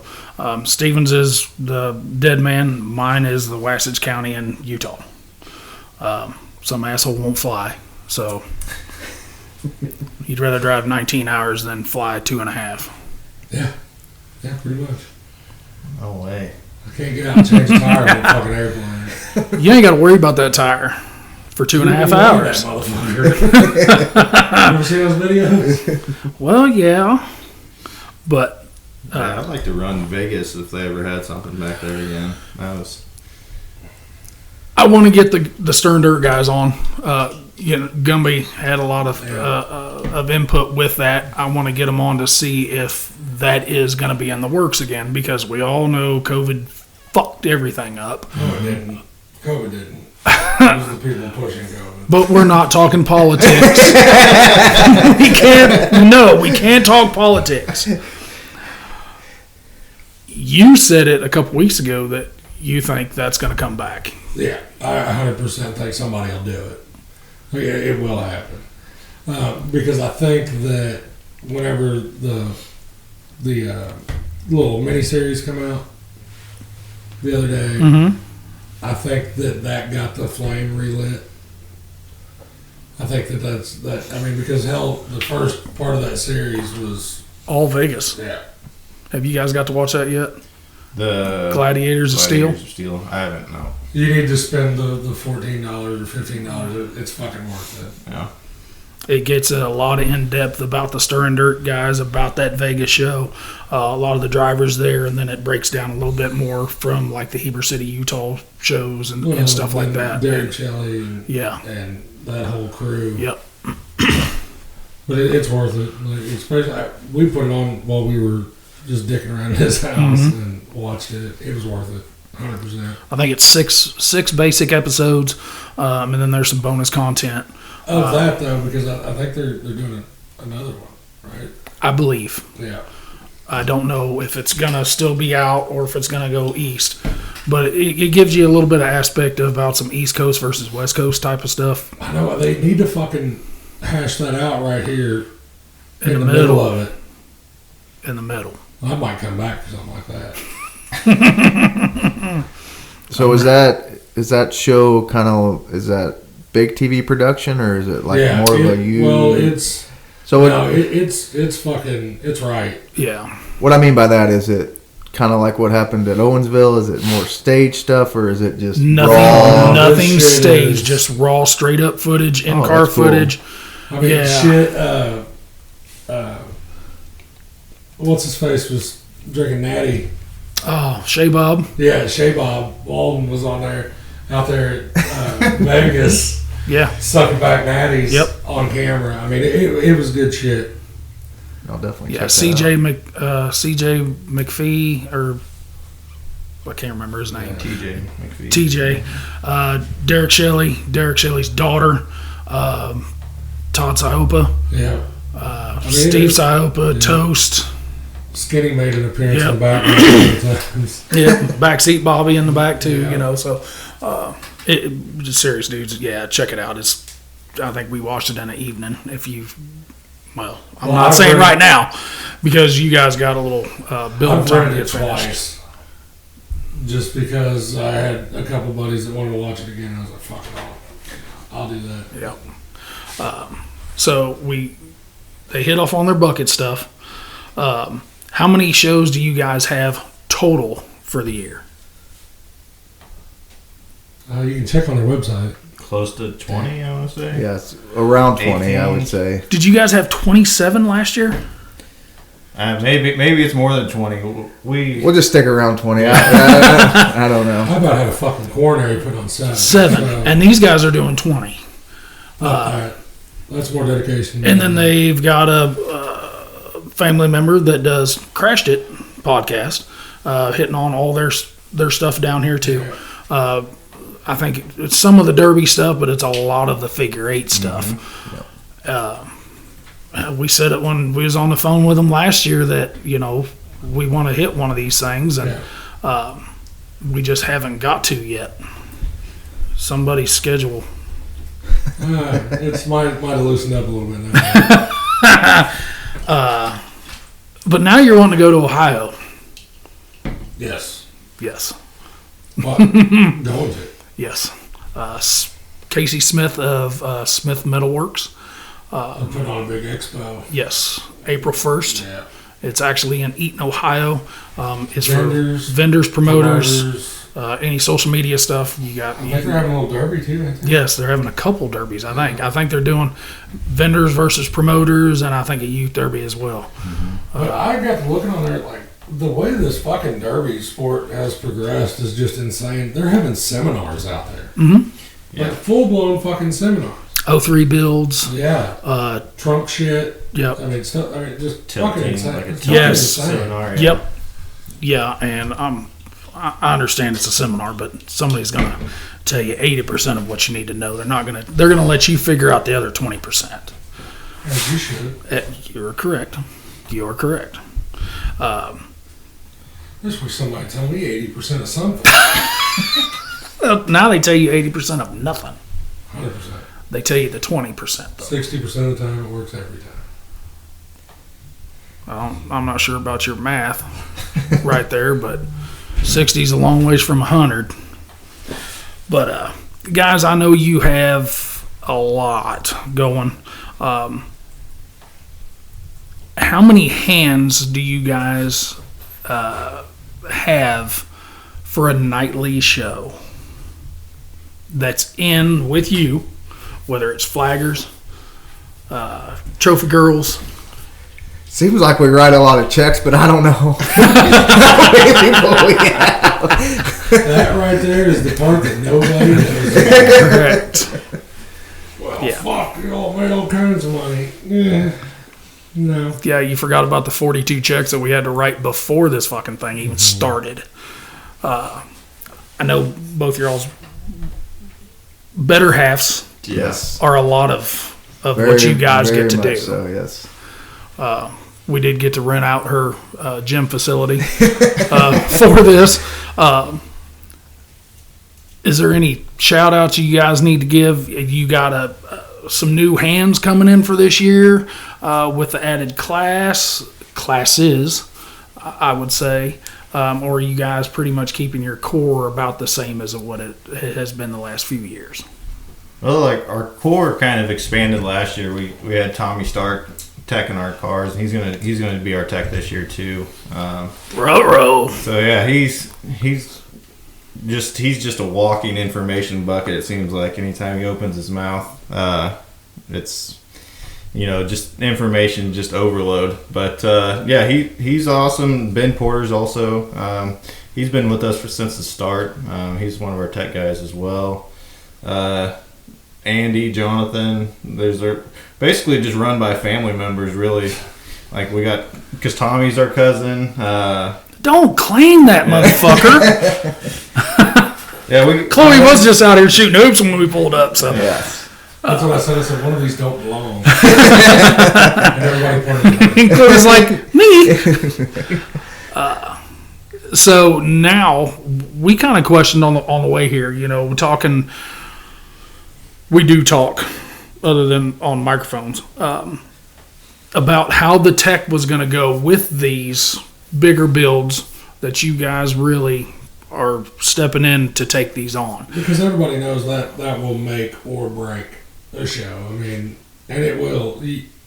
Stevens is the Dead Man. Mine is the Wasatch County in Utah. Some asshole won't fly, so he'd rather drive 19 hours than fly 2.5. Yeah, pretty much. No way. I can't get out and change the tire in a fucking airplane. You ain't got to worry about that tire for 2.5 hours. That motherfucker. You ever seen those videos? Well, yeah, but Yeah, I'd like to run Vegas if they ever had something back there again. That was. I want to get the Stern Dirt guys on. Gumby had a lot of input with that. I want to get them on to see if that is going to be in the works again, because we all know COVID fucked everything up. No, it didn't. COVID didn't. It was the people pushing COVID. But we're not talking politics. We can't talk politics. You said it a couple weeks ago that you think that's going to come back. Yeah, I 100% think somebody will do it. It will happen. Because I think that whenever the little miniseries come out the other day, Mm-hmm. I think that got the flame relit. I think that's that. I mean, because hell, the first part of that series was All Vegas. yeah. Have you guys got to watch that yet? The Gladiators of Steel? Gladiators of Steel. I haven't, no. You need to spend the $14 or $15. It's fucking worth it. Yeah. It gets a lot of in-depth about the Stir and Dirt guys, about that Vegas show, a lot of the drivers there, and then it breaks down a little bit more from like the Heber City, Utah shows and stuff like that. Derek Shelley and, Yeah. and that whole crew. Yep. But it's worth it. Like, especially, we put it on while we were just dicking around in his house and watched it. It was worth it, 100%. I think it's six basic episodes, and then there's some bonus content. Of that though, because I think they're doing another one, right? I believe. Yeah. I don't know if it's gonna still be out or if it's gonna go east, but it gives you a little bit of aspect about some East Coast versus West Coast type of stuff. I know they need to fucking hash that out right here In in the the middle. middle of it. In the middle. I might come back for something like that. So is that show is that big TV production, or is it like more of a you? Well, it's So So No, it's fucking, it's right. Yeah. what I mean by that is it kind of like what happened at Owensville? Is it more stage stuff or is it just Nothing, raw? nothing This shit staged, is- just raw, straight up footage, in Oh, car that's cool. footage. I mean, Yeah. shit, what's his face was drinking Natty. Oh, Shea Bob. Yeah, Shea Bob Walden was on there, out there at Vegas, Yeah. sucking back natties Yep. on camera. I mean, it was good shit. I'll definitely Yeah, check CJ McPhee, or I can't remember his name. TJ McPhee. TJ, Derek Shelley's daughter, Todd Sahopa, Yeah. mean, Steve it- Sahopa, yeah. Toast. Skinny made an appearance Yep. in the background. Yeah, backseat Bobby in the back too. Yeah. You know, so serious dudes. Yeah, check it out. I think we watched it in an evening. If you, well, I'm Well, not I've saying heard- right now because you guys got a little build I've time to rented get it finished. twice. Just because I had a couple buddies that wanted to watch it again, and I was like, "Fuck it all, I'll do that." Yeah. So they hit off on their bucket stuff. How many shows do you guys have total for the year? You can check on their website. Close to 20, I want to say. Yes, around 20, I 18. would say. Did you guys have 27 last year? Maybe it's more than 20. We'll just stick around 20. I don't know. I about had a fucking coronary put on 7. 7. So, And these guys are doing 20. alright. That's more dedication. And then they've got a family member that does Crashed It podcast, hitting on all their stuff down here too. I think it's some of the derby stuff, but it's a lot of the figure 8 stuff. We said it when we was on the phone with them last year that we want to hit one of these things, and we just haven't got to yet. Somebody's schedule. It's might have loosened up a little bit now. But now you're wanting to go to Ohio. Yes. Yes. But going to. Yes. Casey Smith of Smith Metalworks. I put on a big expo. Yes. April 1st. Yeah. It's actually in Eaton, Ohio. It's Vendors, for vendors, promoters, promoters. any social media stuff. You got. I think they're having a little derby too. ain't they? Yes, they're having a couple derbies. I think they're doing vendors versus promoters, and I think a youth derby as well. But I got to looking on there, like, the way this fucking derby sport has progressed is just insane. They're having seminars out there. Mhm. Like, full-blown fucking seminars. 03 builds. Yeah. Trunk shit. Yep. I mean, stuff. I mean, just Tilting, fucking insane. like a It's fucking Yes. insane. Seminar, yeah. Yep. Yeah, and I understand it's a seminar, but somebody's gonna tell you 80% of what you need to know. They're gonna let you figure out the other 20%. As you should. You're correct. You're correct. I just wish somebody tell me 80% of something. Well, now they tell you 80% of nothing. 100%. They tell you the 20% though. 60% of the time, it works every time. I'm not sure about your math right there, but 60 is a long ways from 100. But guys, I know you have a lot going. How many hands do you guys have for a nightly show that's in with you, whether it's flaggers, trophy girls? Seems like we write a lot of checks, but I don't know how many people we have. That right there is the part that nobody knows. Correct. Well, Yeah. fuck, you all made all kinds of money. Yeah. No. Yeah, you forgot about the 42 checks that we had to write before this fucking thing even started. I know both your all's better halves Yes. are a lot of what you guys get to do. So, yes. We did get to rent out her gym facility for this. Is there any shout outs you guys need to give? You got some new hands coming in for this year with the added classes, I would say. Or are you guys pretty much keeping your core about the same as what it has been the last few years? Well, like our core kind of expanded last year. We had Tommy Stark teching our cars, and he's gonna be our tech this year too. Row. So yeah, he's just a walking information bucket. It seems like anytime he opens his mouth, it's just information, just overload. But yeah, he's awesome. Ben Porter's also he's been with us since the start. He's one of our tech guys as well. Andy, Jonathan, they're basically just run by family members, really. Like we got, because Tommy's our cousin. Don't claim that, motherfucker. Yeah, Chloe was just out here shooting hoops when we pulled up. So Yes. That's what I said. I said one of these don't belong. And everybody pointed at me. Chloe's like me. So now we kind of questioned on the way here. We're talking. We do talk, other than on microphones, about how the tech was going to go with these bigger builds that you guys really are stepping in to take these on. Because everybody knows that will make or break a show. I mean, and it will.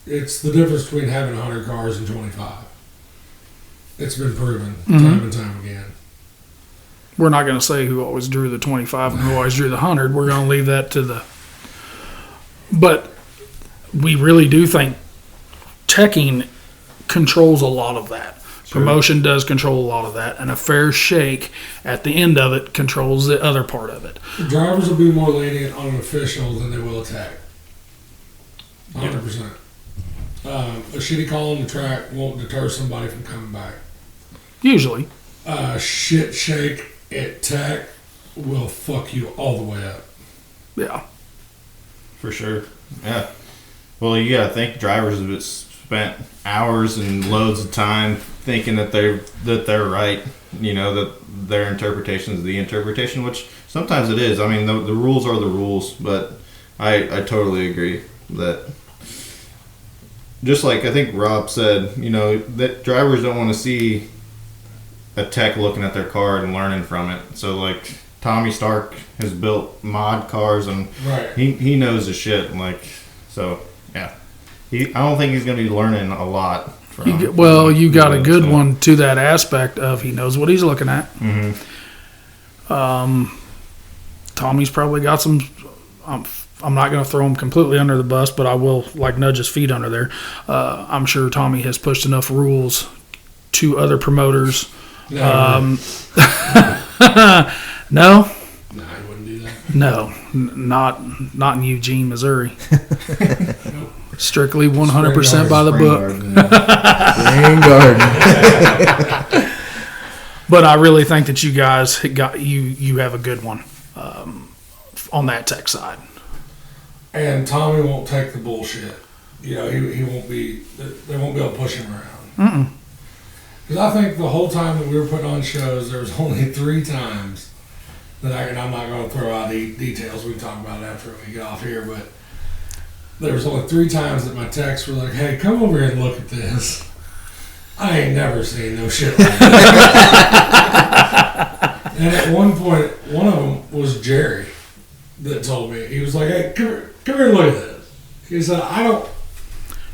It's the difference between having 100 cars and 25. It's been proven time and time again. We're not going to say who always drew the 25 and who always drew the 100. We're going to leave that to the... But we really do think teching controls a lot of that. Sure. Promotion does control a lot of that, and a fair shake at the end of it controls the other part of it. The drivers will be more lenient on an official than they will a tech. 100%. A shitty call on the track won't deter somebody from coming back. Usually. Shit shake at tech will fuck you all the way up. Yeah. For sure. Yeah. Well, you gotta think drivers have spent hours and loads of time thinking that they're right. That their interpretation is the interpretation, which sometimes it is. I mean, the rules are the rules, but I totally agree that. Just like I think Rob said, that drivers don't want to see a tech looking at their car and learning from it. So like Tommy Stark has built mod cars and right. he knows the shit. So yeah, I don't think he's going to be learning a lot. You got a good one to that aspect of he knows what he's looking at. Mm-hmm. Tommy's probably got some. I'm not going to throw him completely under the bus, but I will nudge his feet under there. I'm sure Tommy has pushed enough rules to other promoters. No. No? No, I wouldn't do that. No, not in Eugene, Missouri. Strictly 100% by the book. Spring Garden. But I really think that you guys you have a good one on that tech side. And Tommy won't take the bullshit. He won't be. They won't be able to push him around. Because I think the whole time that we were putting on shows, there was only 3 times that and I'm not going to throw out the details. We can talk about it after we get off here. But there was only 3 times that my texts were like, "Hey, come over here and look at this." I ain't never seen no shit like that. And at one point, one of them was Jerry that told me. He was like, "Hey, come here and look at this." He said,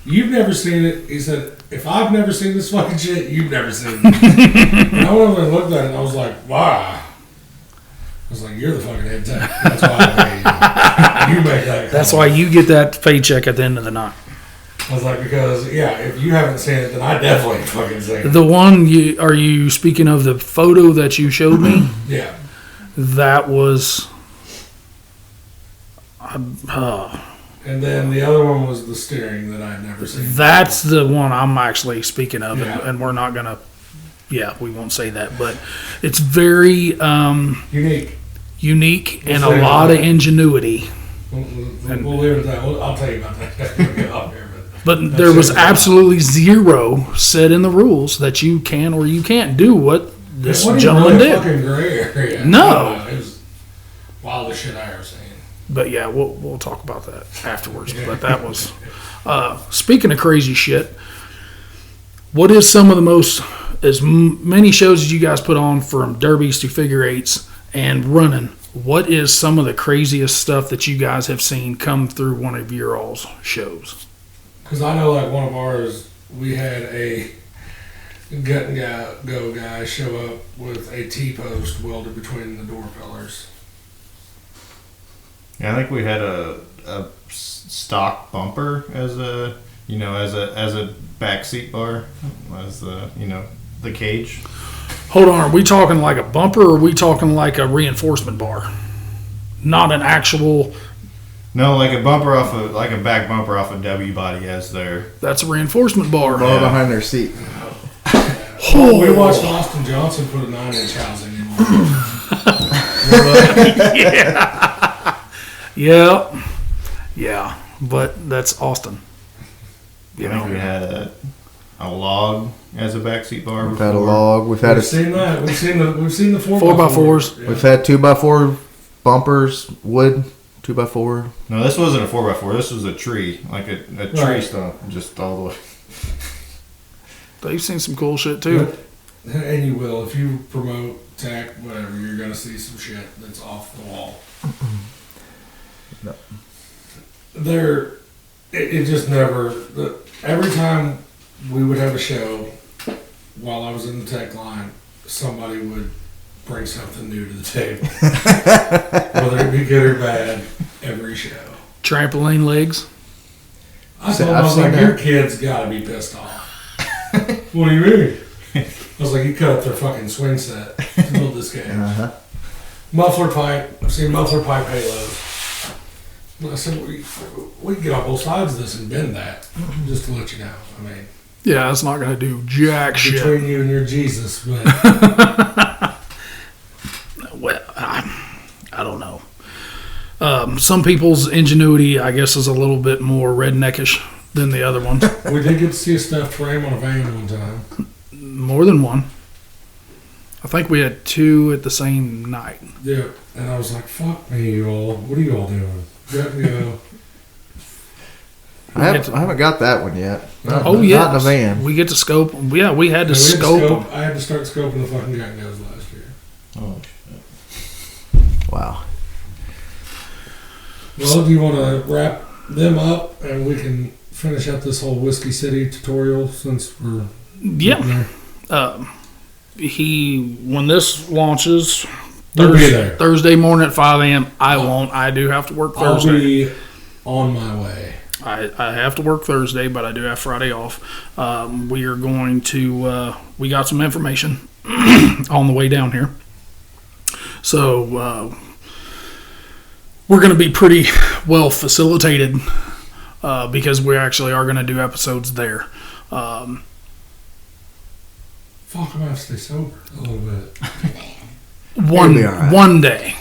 "You've never seen it." He said, "If I've never seen this fucking shit, you've never seen it." And I went over and looked at it and I was like, "Wow." I was like, "You're the fucking head tech. That's why you make that call." That's why you get that paycheck at the end of the night. I was like, because, if you haven't seen it, then I definitely fucking seen it. The one, are you speaking of the photo that you showed me? Yeah. That was... And then the other one was the steering that I'd never seen. That's the one I'm actually speaking of, Yeah. and we're not going to... Yeah, we won't say that, but it's very unique and a lot of ingenuity. We'll leave it at that. I'll tell you about that after we get off here. But there was absolutely zero said in the rules that you can or you can't do what this gentleman did. Fucking gray area. No. It was wildest shit I ever seen. But yeah, we'll talk about that afterwards. But that was speaking of crazy shit. What is some of the most, as many shows as you guys put on from derbies to figure eights and running? What is some of the craziest stuff that you guys have seen come through one of your all's shows? Because I know, like, one of ours, we had a gut and go guy show up with a T-post welded between the door pillars. Yeah, I think we had a stock bumper as a back seat bar, as the cage. Hold on, are we talking like a bumper or are we talking like a reinforcement bar? Not an actual. No, like a bumper like a back bumper off a W body as their. That's a reinforcement bar. Lower behind their seat. Oh, we watched Austin Johnson put a 9-inch housing in one. Yeah, but that's Austin. I think we had a log as a backseat bar. We've had a log. We've had We've seen that. We've seen the 4x4s. Yeah. We've had 2x4 bumpers, wood 2x4. No, this wasn't a 4x4. This was a tree, like a tree Right. stump, just all the way. They've seen some cool shit too. And you will. If you promote tech, whatever, you're going to see some shit that's off the wall. No. It just never, every time we would have a show, while I was in the tech line, somebody would bring something new to the table. Whether it be good or bad, every show. Trampoline legs. I told him, I was I've like, seen your that. kids gotta be pissed off. What do you mean? I was like, you cut up their fucking swing set to build this game. Uh-huh. Muffler pipe. I've seen muffler pipe halos. I said, we can get on both sides of this and bend that, just to let you know. I mean, Yeah, that's not gonna do jack shit. between you and your Jesus, but Well, I don't know. Some people's ingenuity, I guess, is a little bit more redneckish than the other ones. we did get to see a stuffed frame on a van one time. More than one. I think we had 2 at the same night. Yeah, and I was like, fuck me, you all. What are you all doing? Gut and go. I haven't got that one yet. Not, Oh yeah, Not in a van. We get to scope. Yeah, we had to And we had to scope. scope. I had to start scoping the fucking gut and goes last year. Oh, Wow. Well, do you want to wrap them up and we can finish up this whole Whiskey City tutorial since we're Yeah. there? When this launches You'll be there. Thursday morning at 5 a.m. I won't. I do have to work I'll Thursday. be on my way. I have to work Thursday, but I do have Friday off. We are going to. We got some information on the way down here, so we're going to be pretty well facilitated because we actually are going to do episodes there. Fuck, I'm gonna have to stay sober a little bit. One be all right. one day.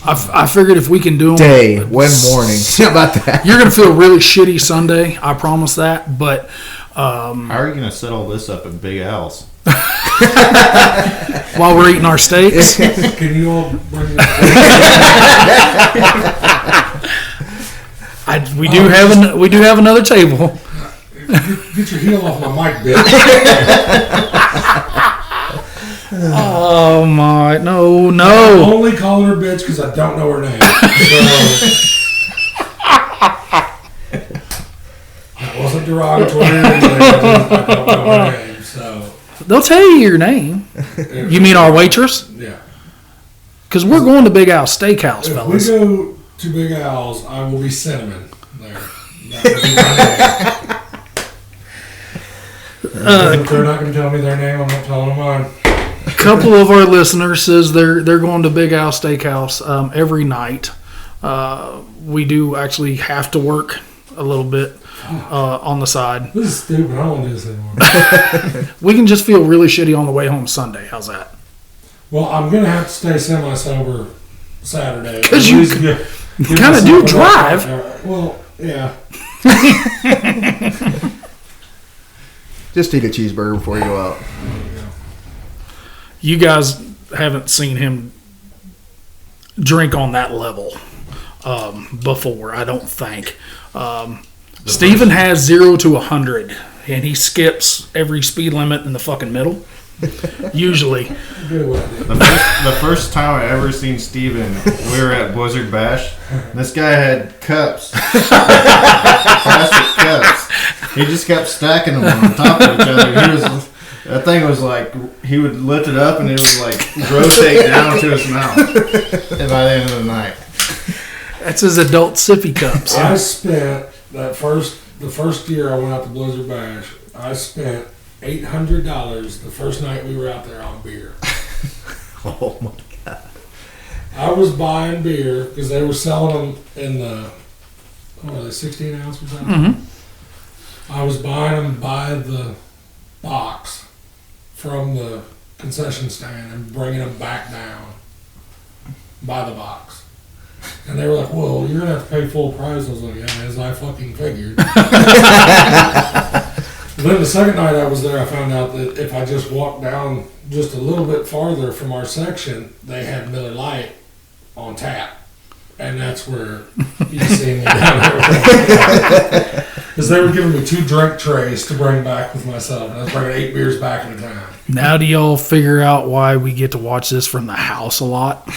I figured if we can do them Day, one morning. How about that? you're gonna feel really shitty Sunday. I promise that. But how are you going to set all this up at Big Al's? while we're eating our steaks, Can you all bring your we do have another table. get your heel off my mic, bitch? Oh my no. I'm only calling her bitch because I don't know her name. So that wasn't derogatory. Or anything, I don't know her name. So They'll tell you your name. You mean our waitress? yeah. Because we're going to Big Al Steakhouse, If we fellas. go to Big Al's, I will be Cinnamon there. That will be my name. If they're not going to tell me their name, I'm not telling them mine. A couple of our listeners says they're going to Big Al Steakhouse every night. We do actually have to work a little bit on the side. This is stupid. I don't want to do this anymore. We can just feel really shitty on the way home Sunday. How's that? Well, I'm going to have to stay semi-sober Saturday. 'Cause you kinda do drive. Well, yeah. Just eat a cheeseburger before you go out. You guys haven't seen him drink on that level before, I don't think. Steven has 0 to 100, and he skips every speed limit in the fucking middle. Usually. Good way to do it. The first time I ever seen Steven, we were at Blizzard Bash. And this guy had cups, plastic cups. He just kept stacking them on top of each other. That thing was like, he would lift it up and it would like rotate down to his mouth. And by the end of the night. That's his adult sippy cups. I spent the first year I went out to Blizzard Bash, I spent $800 the first night we were out there on beer. Oh my God. I was buying beer because they were selling them in the, what are they, 16 ounce or something? Mm-hmm. I was buying them by the box from the concession stand and bringing them back down by the box. And they were like, well, you're going to have to pay full price. I was like, yeah, as I fucking figured. Then the second night I was there, I found out that if I just walked down just a little bit farther from our section, they had Miller Lite on tap. And that's where you see me down there. Because they were giving me 2 drink trays to bring back with myself. And I was bringing 8 beers back at a time. Now do y'all figure out why we get to watch this from the house a lot?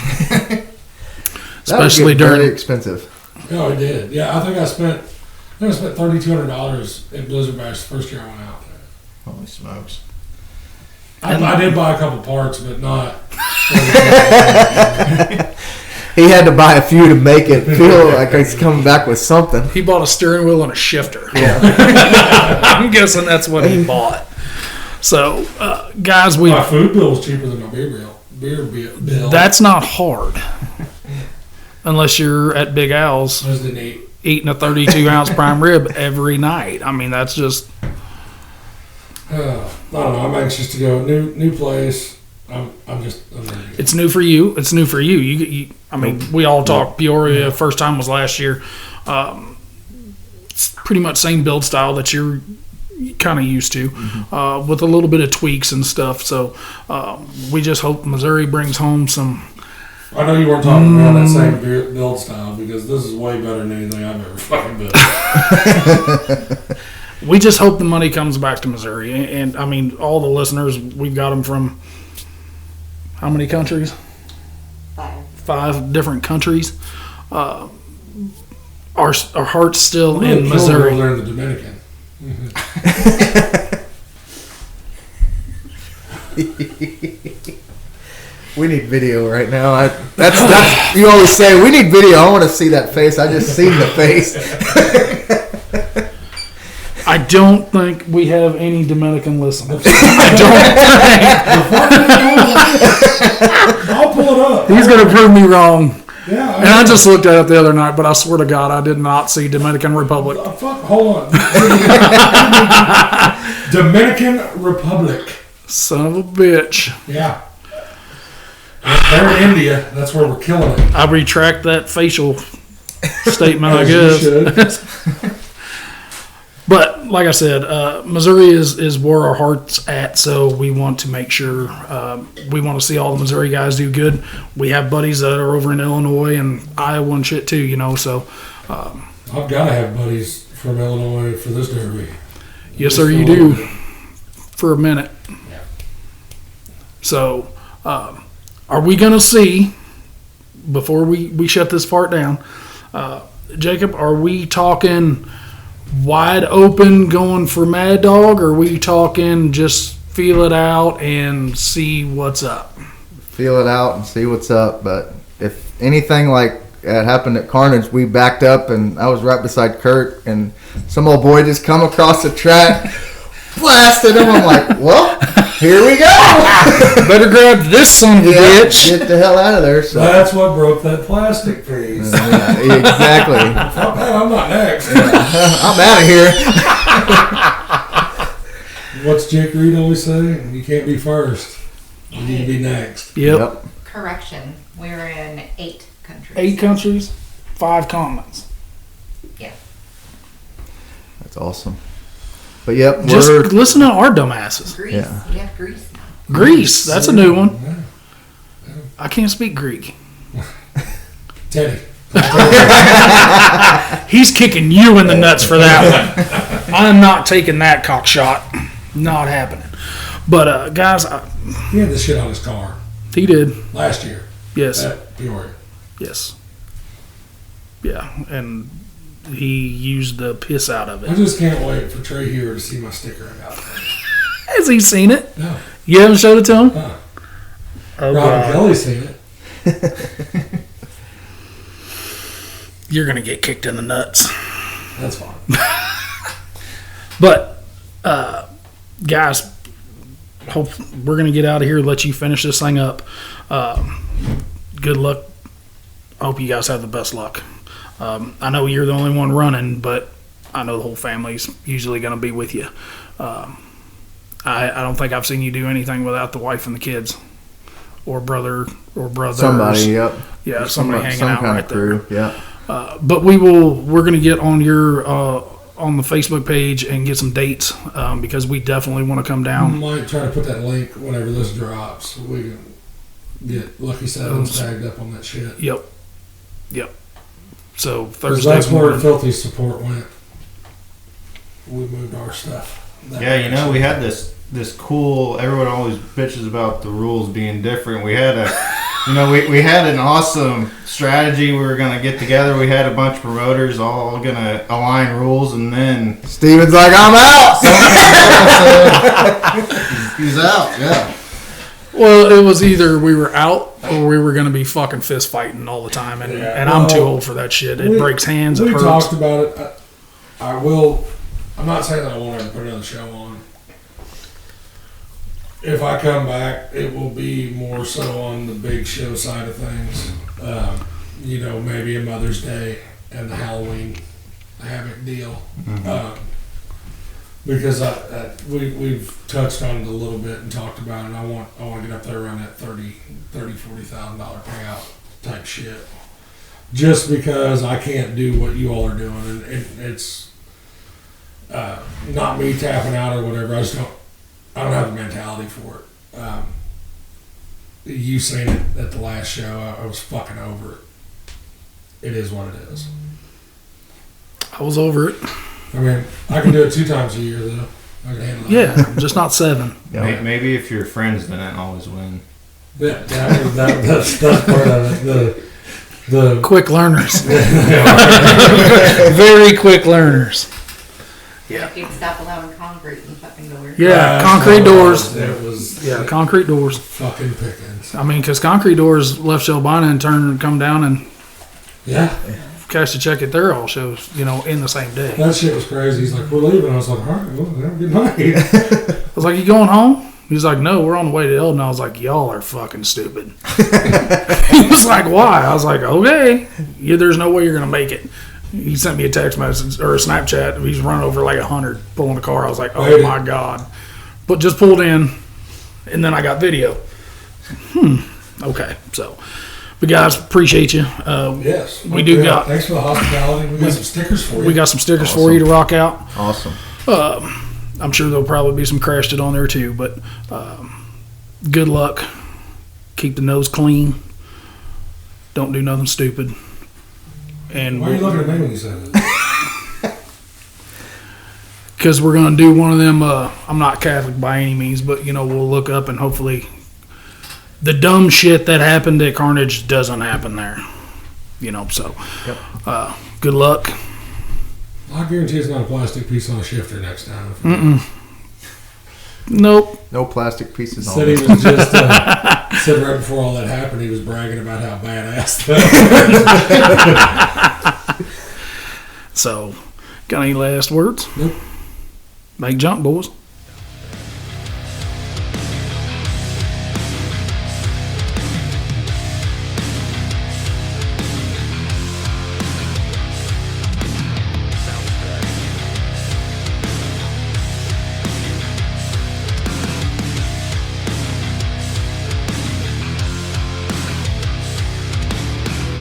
Especially Very during... expensive. Oh, I did. Yeah, I think I spent $3,200 at Blizzard Bash the first year I went out there. Holy smokes. I did buy a couple parts, but not. He had to buy a few to make it feel like he's coming back with something. He bought a steering wheel and a shifter. Yeah. I'm guessing that's what he bought. So, guys, My food bill was cheaper than my beer bill. that's not hard. Unless you're at Big Al's Was the neat. eating a 32-ounce prime rib every night. I mean, that's just... I don't know. I'm anxious to go. New place. I'm ready. It's new for you. It's new for you. I mean, we all talk Peoria. First time was last year. It's pretty much same build style that you're kind of used to, with a little bit of tweaks and stuff. So we just hope Missouri brings home some. I know you weren't talking about that same build style because this is way better than anything I've ever fucking built. We just hope the money comes back to Missouri. And I mean, all the listeners, we've got them from how many countries? 5 different countries. Our heart's still in Missouri. Over there in the Dominican. We need video right now. That's you always say we need video. I want to see that face. I just seen the face. I don't think we have any Dominican listeners. I'll pull it up. He's going to prove me wrong. Yeah. And I just looked at it the other night, but I swear to God, I did not see Dominican Republic. Fuck, hold on. Dominican Republic. Son of a bitch. Yeah. They're in India. That's where we're killing it. I retract that facial statement, I As you guess. should. But like I said, Missouri is where our heart's at, so we want to make sure we want to see all the Missouri guys do good. We have buddies that are over in Illinois and Iowa and shit too, you know. So I've got to have buddies from Illinois for this derby. yes, sir, you do. For a minute. Yeah. So are we gonna see before we shut this part down, Jacob? Are we talking wide open going for Mad Dog, or are we talking just feel it out and see what's up? Feel it out and see what's up. But if anything like that happened at Carnage, we backed up and I was right beside Kurt, and some old boy just come across the track, blasted him. I'm like, well, here we go. Better grab this son of a bitch. Get the hell out of there. So That's what broke that plastic piece. yeah, exactly. Fuck that, I'm not next. I'm out of here. What's Jake Reed always say? You can't be first. You need to be next. Yep. Correction, we're in 8 countries. 8 countries, 5 continents. Yeah. That's awesome. But yep, Just we're listen to our dumbasses. Greece. Yeah. You have Greece now. Greece, that's a new one. Yeah. I can't speak Greek. Teddy. He's kicking you in the nuts for that one. I'm not taking that cock shot. Not happening. But guys, He had this shit on his car he did. last year Yes. at Peoria. Yes. Yeah, and he used the piss out of I it. just can't wait for Trey Hewer to see my sticker out there. Has he seen it? No. You haven't showed it to him? Huh. Oh, Robin God. Kelly's seen it. You're gonna get kicked in the nuts. That's fine. But guys, hope we're gonna get out of here. Let you finish this thing up. Good luck. I hope you guys have the best luck. I know you're the only one running, but I know the whole family's usually gonna be with you. I don't think I've seen you do anything without the wife and the kids, or brother or brothers. Somebody, yep. Yeah, somebody hanging some out kind right of crew, there. yeah. But we're going to get on your on the Facebook page and get some dates because we definitely want to come I down. might try to put that link whenever this drops. So we can get Lucky Sevens tagged up on that shit. Yep. So 'Cause Thursday that's where morning. Filthy support went. We moved our stuff. that Yeah, you know, we direction. had this cool. Everyone always bitches about the rules being different. We had we had an awesome strategy. We were gonna get together. We had a bunch of promoters all gonna align rules, and then Steven's like, I'm out. he's out. Yeah. Well, it was either we were out or we were going to be fucking fist fighting all the time, and, Yeah, and I'm too well, old for that shit. It we- breaks hands. It We hurts. talked about it. I will. I'm not saying that I won't ever put another show on. If I come back, it will be more so on the big show side of things. You know, maybe a Mother's Day and the Halloween Havoc deal. Because we've touched on it a little bit and talked about it. I want to get up there around that $40,000 payout type shit. Just because I can't do what you all are doing, and it's not me tapping out or whatever. I don't have the mentality for it. You seen it at the last show. I was fucking over it. It is what it is. I was over it. I mean, I can do it 2 times a year though. I can handle it. Yeah, just not 7. Maybe if your friends didn't always win. That's part of it. The Quick learners. Very quick learners. If you'd stop allowing concrete in fucking doors. Yeah, concrete doors. It was Yeah, concrete doors. fucking pickings. I mean, because concrete doors left Shelbina and turn and come down and Yeah, cash the check at their all shows, in the same day. that shit was crazy. He's like, we're leaving. I was like, all right, well, have a good night. I was like, you going home? He's like, no, we're on the way to Eldon. I was like, y'all are fucking stupid. He was like, why? I was like, okay, there's no way you're going to make it. He sent me a text message or a Snapchat. He's run over like 100 pulling the car. I was like, oh my God. But just pulled in, and then I got video. Okay, so. But guys, appreciate you. Yes, We do got- Thanks for the hospitality. We got some stickers for you. We got some stickers for you to rock out. Awesome. I'm sure there'll probably be some crashed it on there too, but good luck. Keep the nose clean. Don't do nothing stupid. And Why are you looking at me when you say that? because we're going to do one of them, I'm not Catholic by any means, but we'll look up and hopefully the dumb shit that happened at Carnage doesn't happen there. So good luck. I guarantee it's not a plastic piece on a shifter next time. Nope. No plastic pieces on Said he it. was just said right before all that happened, he was bragging about how badass that was. So, got any last words? Nope. Make jump, boys.